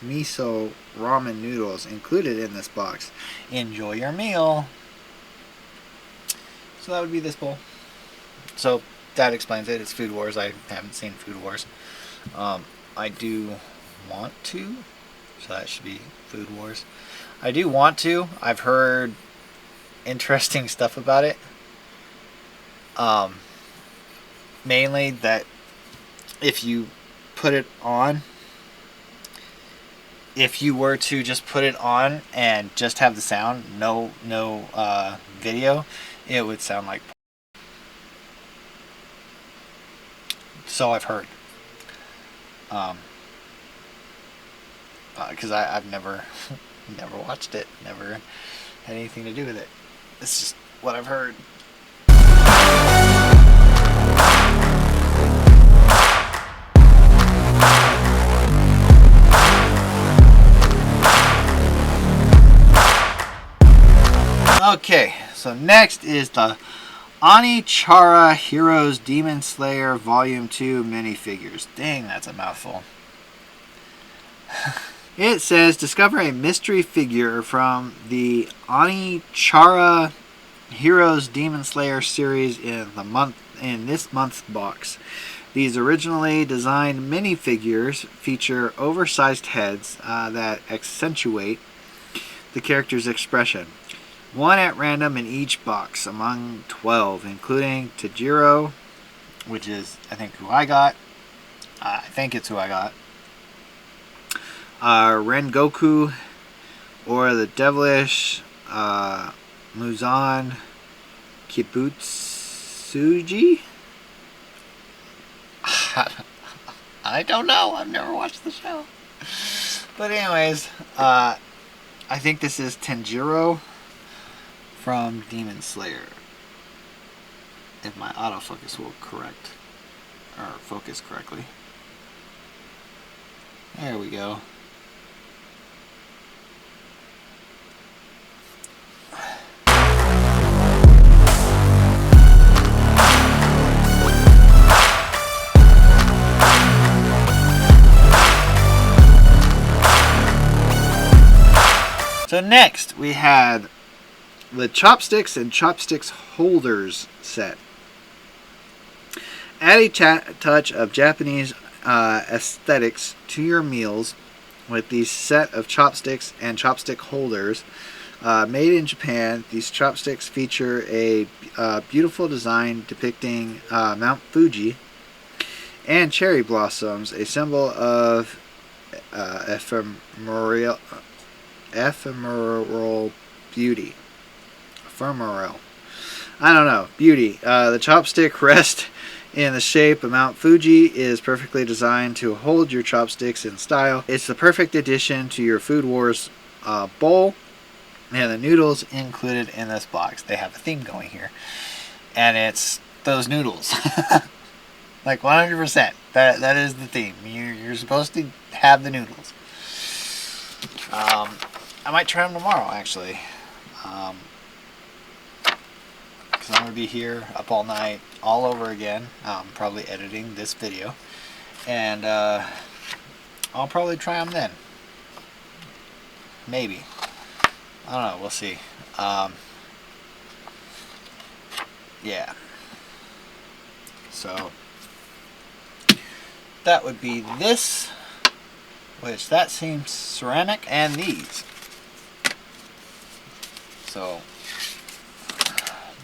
miso ramen noodles included in this box. Enjoy your meal. So that would be this bowl. So that explains it. It's Food Wars. I haven't seen Food Wars. I do want to, so that should be Food Wars. I do want to. I've heard interesting stuff about it. Mainly that if you put it on, if you were to just put it on and just have the sound, no video, it would sound like. So I've heard. Because I've never watched it, never had anything to do with it. It's just what I've heard. Okay, so next is the Ani-chara Heroes Demon Slayer Volume 2 minifigures. Dang, that's a mouthful. It says, discover a mystery figure from the Ani-chara Heroes Demon Slayer series in this month's box. These originally designed minifigures feature oversized heads that accentuate the character's expression. One at random in each box among 12, including Tajiro, which is, I think, who I got. I think it's who I got. Rengoku, or the Devilish Muzan, Kibutsuji? I don't know. I've never watched the show. But anyways, I think this is Tenjiro from Demon Slayer. If my autofocus will focus correctly. There we go. So next we had the Chopsticks and Chopsticks Holders set. Add a touch of Japanese aesthetics to your meals with these set of chopsticks and chopstick holders. Made in Japan, these chopsticks feature a beautiful design depicting Mount Fuji and cherry blossoms, a symbol of ephemeral beauty. Ephemeral. I don't know. Beauty. The chopstick rests in the shape of Mount Fuji, is perfectly designed to hold your chopsticks in style. It's the perfect addition to your Food Wars bowl. And the noodles included in this box. They have a theme going here. And it's those noodles. Like 100%. That is the theme. You're supposed to have the noodles. I might try them tomorrow, actually. Because I'm going to be here up all night, all over again. Probably editing this video. And I'll probably try them then. Maybe. I don't know. We'll see. Yeah. So that would be this, which that seems ceramic, and these. So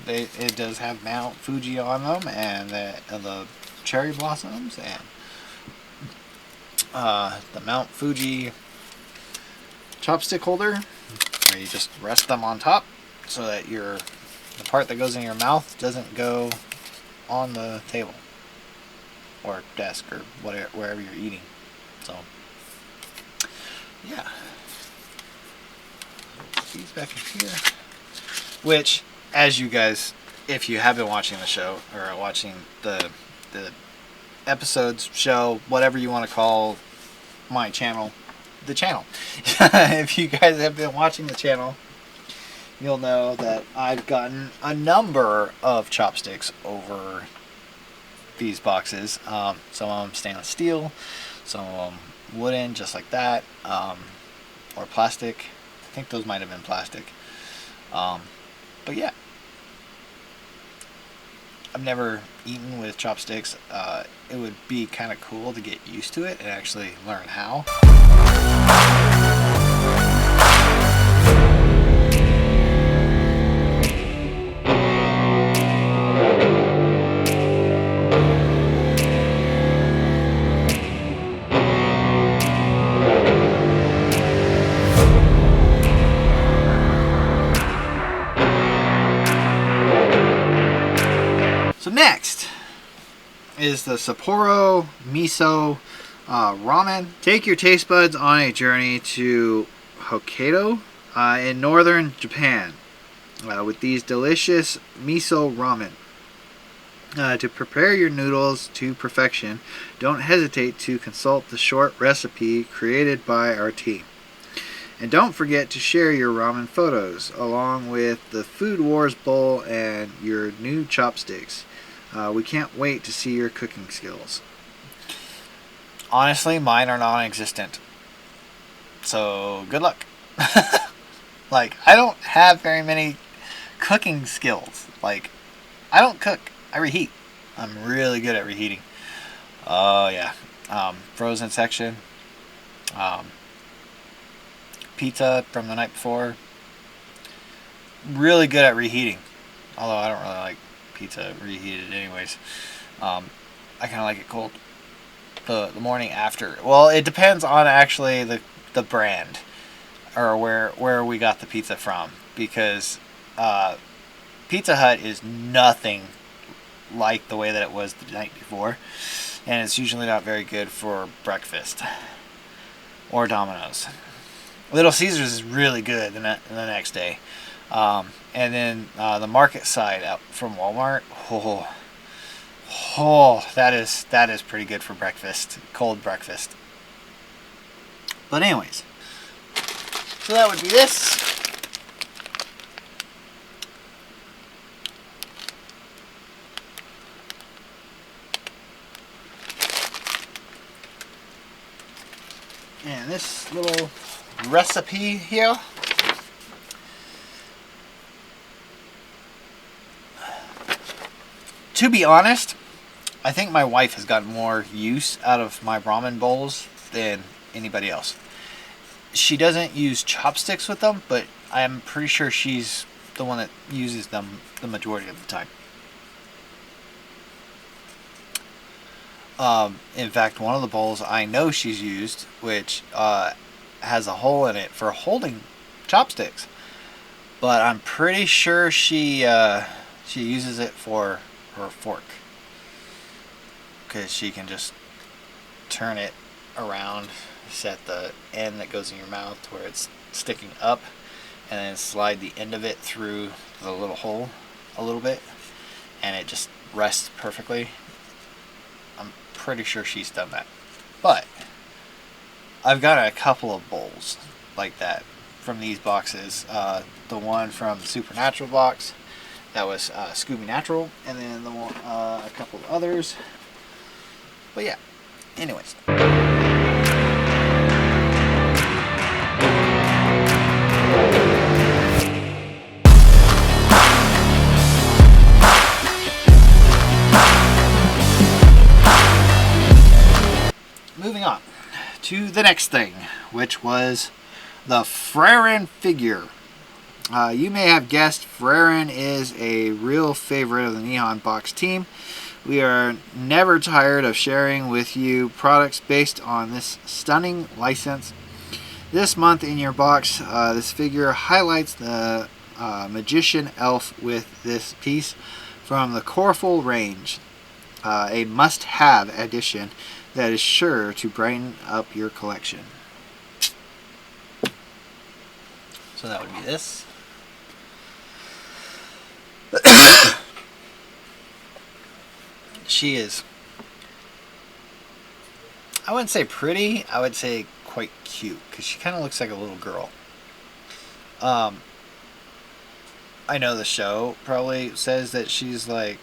it does have Mount Fuji on them, and the cherry blossoms, and the Mount Fuji chopstick holder, where you just rest them on top so that the part that goes in your mouth doesn't go on the table or desk or wherever you're eating. So yeah, these back in here, which, as you guys, if you have been watching the show or watching the episodes, show, whatever you want to call my channel, the channel. If you guys have been watching the channel, you'll know that I've gotten a number of chopsticks over these boxes. Some of them stainless steel, some of them wooden, just like that, or plastic. I think those might have been plastic. But yeah, I've never eaten with chopsticks. It would be kind of cool to get used to it and actually learn how. So next is the Sapporo Miso Ramen. Take your taste buds on a journey to Hokkaido in northern Japan with these delicious miso ramen. To prepare your noodles to perfection, don't hesitate to consult the short recipe created by our team. And don't forget to share your ramen photos along with the Food Wars bowl and your new chopsticks. We can't wait to see your cooking skills. Honestly, mine are non-existent. So, good luck. Like, I don't have very many cooking skills. Like, I don't cook. I reheat. I'm really good at reheating. Oh, yeah. Frozen section. Pizza from the night before. Really good at reheating. Although I don't really like pizza reheated anyways. I kind of like it cold. The morning after. Well, it depends on actually the brand or where we got the pizza from, because Pizza Hut is nothing like the way that it was the night before, and it's usually not very good for breakfast or Domino's. Little Caesars is really good the next day. And then the market side out from Walmart, that is pretty good for breakfast, cold breakfast. But anyways, so that would be this. And this little recipe here. To be honest, I think my wife has gotten more use out of my ramen bowls than anybody else. She doesn't use chopsticks with them, but I'm pretty sure she's the one that uses them the majority of the time. In fact, one of the bowls I know she's used, which has a hole in it for holding chopsticks, but I'm pretty sure she uses it for her fork, because she can just turn it around, set the end that goes in your mouth to where it's sticking up, and then slide the end of it through the little hole a little bit, and it just rests perfectly. I'm pretty sure she's done that. But I've got a couple of bowls like that from these boxes. The one from the Supernatural box, that was Scooby Natural, and then the one, a couple of others. But yeah, anyways. Moving on to the next thing, which was the Frieren Figure. You may have guessed, Frieren is a real favorite of the Nihon box team. We are never tired of sharing with you products based on this stunning license. This month in your box, this figure highlights the magician elf with this piece from the Coreful range. A must-have addition that is sure to brighten up your collection. So that would be this. She is, I wouldn't say pretty, I would say quite cute, because she kind of looks like a little girl. I know the show probably says that she's like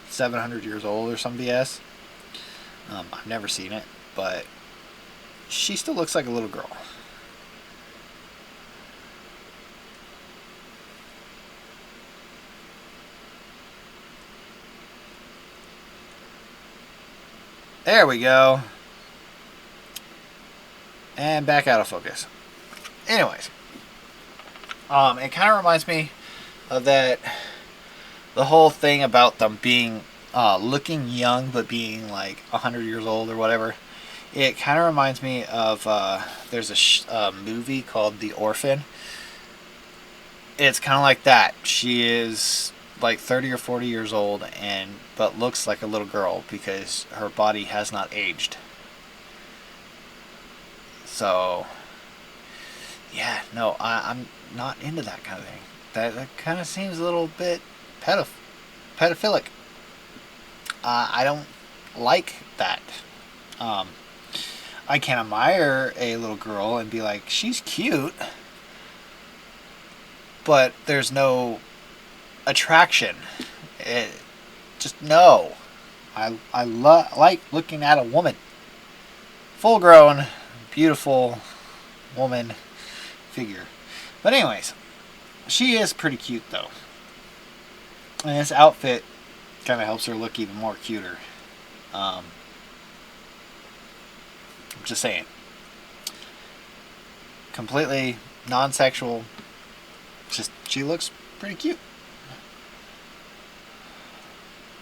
700 years old or some BS. I've never seen it, but she still looks like a little girl. There we go. And back out of focus. Anyways. It kind of reminds me of that, the whole thing about them being looking young but being like 100 years old or whatever. It kind of reminds me of there's a movie called The Orphan. It's kind of like that. She is like 30 or 40 years old but looks like a little girl because her body has not aged. So yeah, no, I'm not into that kind of thing. That kind of seems a little bit pedophilic. I don't like that. I can admire a little girl and be like, she's cute, but there's no attraction. Just no. I like looking at a woman, full grown, beautiful woman figure. But anyways, she is pretty cute though, and this outfit kind of helps her look even more cuter. I'm just saying, completely non-sexual, just she looks pretty cute,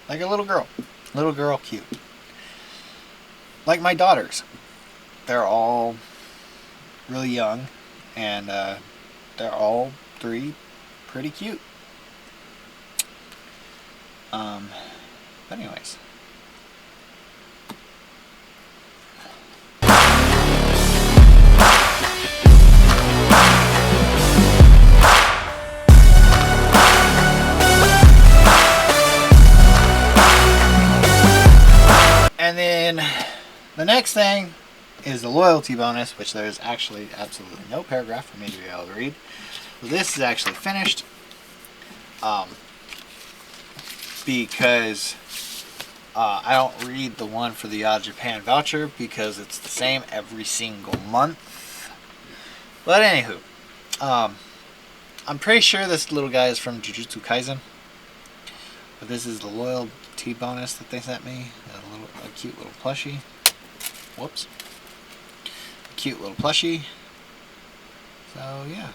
like a little girl cute, like my daughters. They're all really young, and they're all three pretty cute. But anyways. And then the next thing is the loyalty bonus, which there's actually absolutely no paragraph for me to be able to read. So this is actually finished because I don't read the one for the Yatta-Japan Voucher because it's the same every single month. But anywho, I'm pretty sure this little guy is from Jujutsu Kaisen. But this is the loyalty bonus that they sent me. A cute little plushie. Whoops. A cute little plushie. So yeah.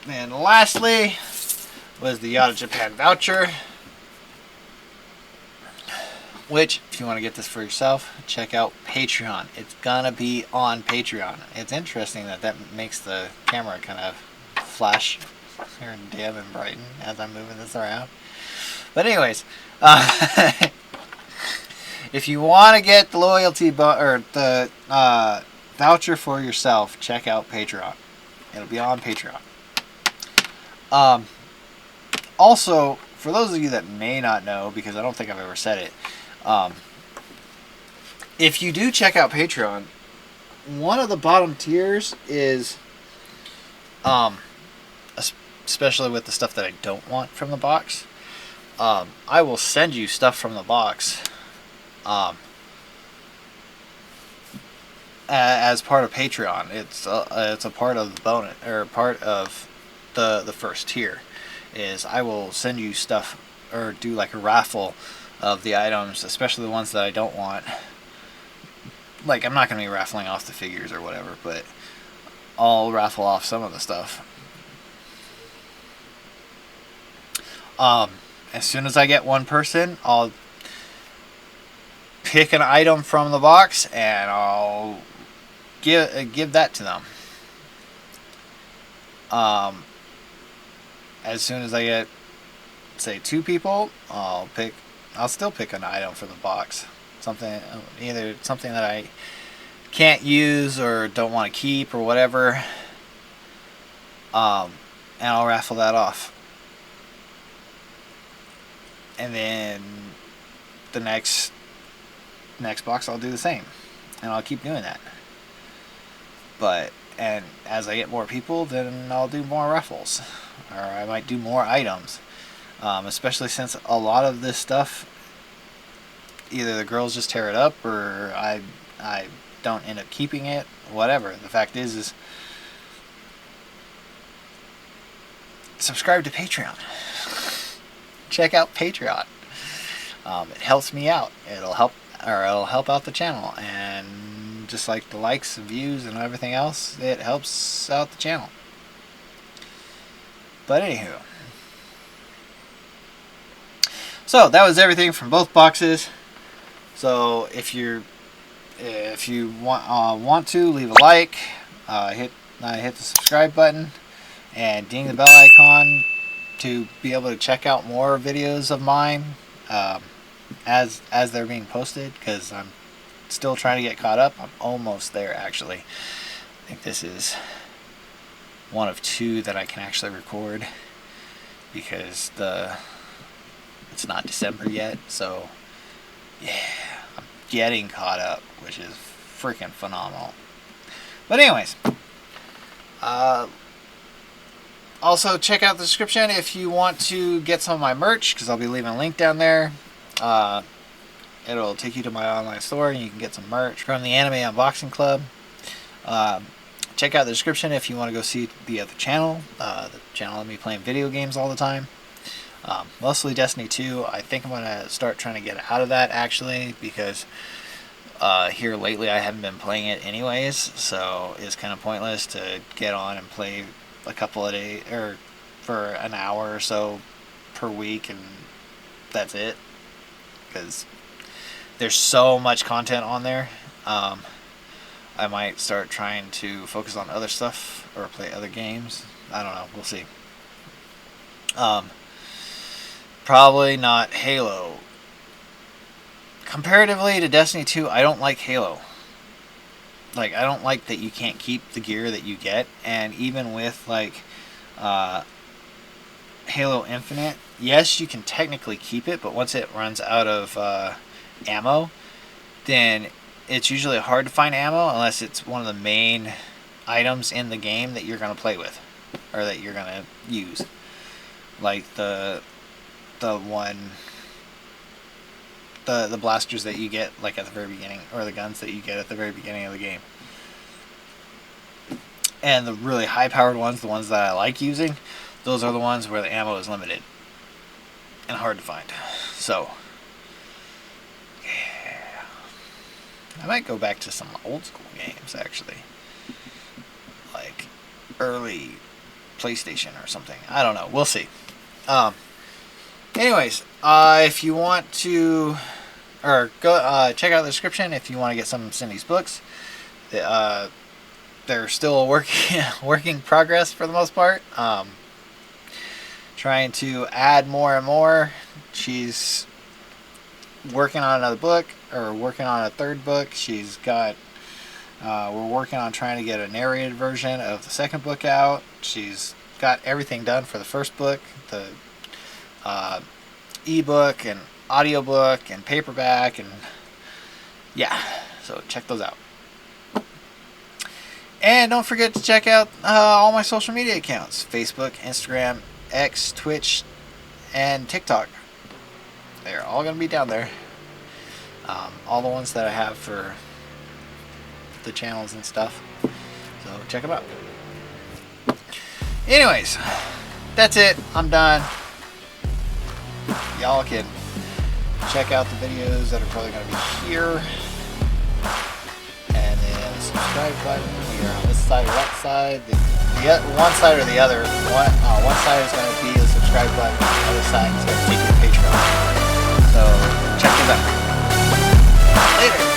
And lastly was the Yatta-Japan Voucher, which, if you want to get this for yourself, check out Patreon. It's gonna be on Patreon. It's interesting that makes the camera kind of flash here and dim and brighten as I'm moving this around. But anyways, if you want to get the loyalty or the voucher for yourself, check out Patreon. It'll be on Patreon. Also, for those of you that may not know, because I don't think I've ever said it, if you do check out Patreon, one of the bottom tiers is, especially with the stuff that I don't want from the box, I will send you stuff from the box as part of Patreon. It's a part of the bonus, or part of the first tier. Is I will send you stuff or do like a raffle of the items, especially the ones that I don't want. Like, I'm not going to be raffling off the figures or whatever, but I'll raffle off some of the stuff. As soon as I get one person, I'll pick an item from the box and I'll give that to them. As soon as I get, say, 2 people, I'll still pick an item for the box. Either something that I can't use or don't want to keep or whatever. And I'll raffle that off. And then the next box I'll do the same. And I'll keep doing that. And as I get more people, then I'll do more raffles. Or I might do more items. Especially since a lot of this stuff, either the girls just tear it up or I don't end up keeping it, whatever. The fact is subscribe to Patreon. Check out Patreon. It helps me out. It'll help out the channel, and just like the likes and views and everything else, it helps out the channel. But anywho, so that was everything from both boxes. So if you want to leave a like, hit the subscribe button, and ding the bell icon to be able to check out more videos of mine as they're being posted, because I'm still trying to get caught up. I'm almost there, actually. I think this is one of 2 that I can actually record, because it's not December yet, so yeah, I'm getting caught up, which is freaking phenomenal. But anyways, also check out the description if you want to get some of my merch, because I'll be leaving a link down there. It'll take you to my online store, and you can get some merch from the Anime Unboxing Club. Check out the description if you want to go see the other channel, the channel of me playing video games all the time. Mostly Destiny 2. I think I'm going to start trying to get out of that, actually, because here lately I haven't been playing it anyways, so it's kind of pointless to get on and play a couple of days, or for an hour or so per week, and that's it, because there's so much content on there. I might start trying to focus on other stuff or play other games. I don't know. We'll see. Probably not Halo. Comparatively to Destiny 2, I don't like Halo. Like, I don't like that you can't keep the gear that you get. And even with, like, Halo Infinite, yes, you can technically keep it, but once it runs out of ammo, then it's usually hard to find ammo unless it's one of the main items in the game that you're going to play with, or that you're going to use. Like the blasters that you get like at the very beginning, or the guns that you get at the very beginning of the game. And the really high powered ones, the ones that I like using, those are the ones where the ammo is limited and hard to find. So yeah, I might go back to some old school games actually, like early PlayStation or something. I don't know, we'll see. Anyways, if you want to, or go check out the description if you want to get some of Cindy's books. They're still working progress for the most part. Trying to add more and more. She's working on another book, or working on a third book. She's got, we're working on trying to get a narrated version of the second book out. She's got everything done for the first book, the ebook and audiobook and paperback, and yeah, so check those out. And don't forget to check out all my social media accounts: Facebook, Instagram, X, Twitch, and TikTok. They're all going to be down there. All the ones that I have for the channels and stuff. So check them out. Anyways, that's it. I'm done. Y'all can check out the videos that are probably going to be here. And then the subscribe button here on this side or that side. The one side or the other. One side is going to be the subscribe button. The other side is going to take you to Patreon. So check those out. Later.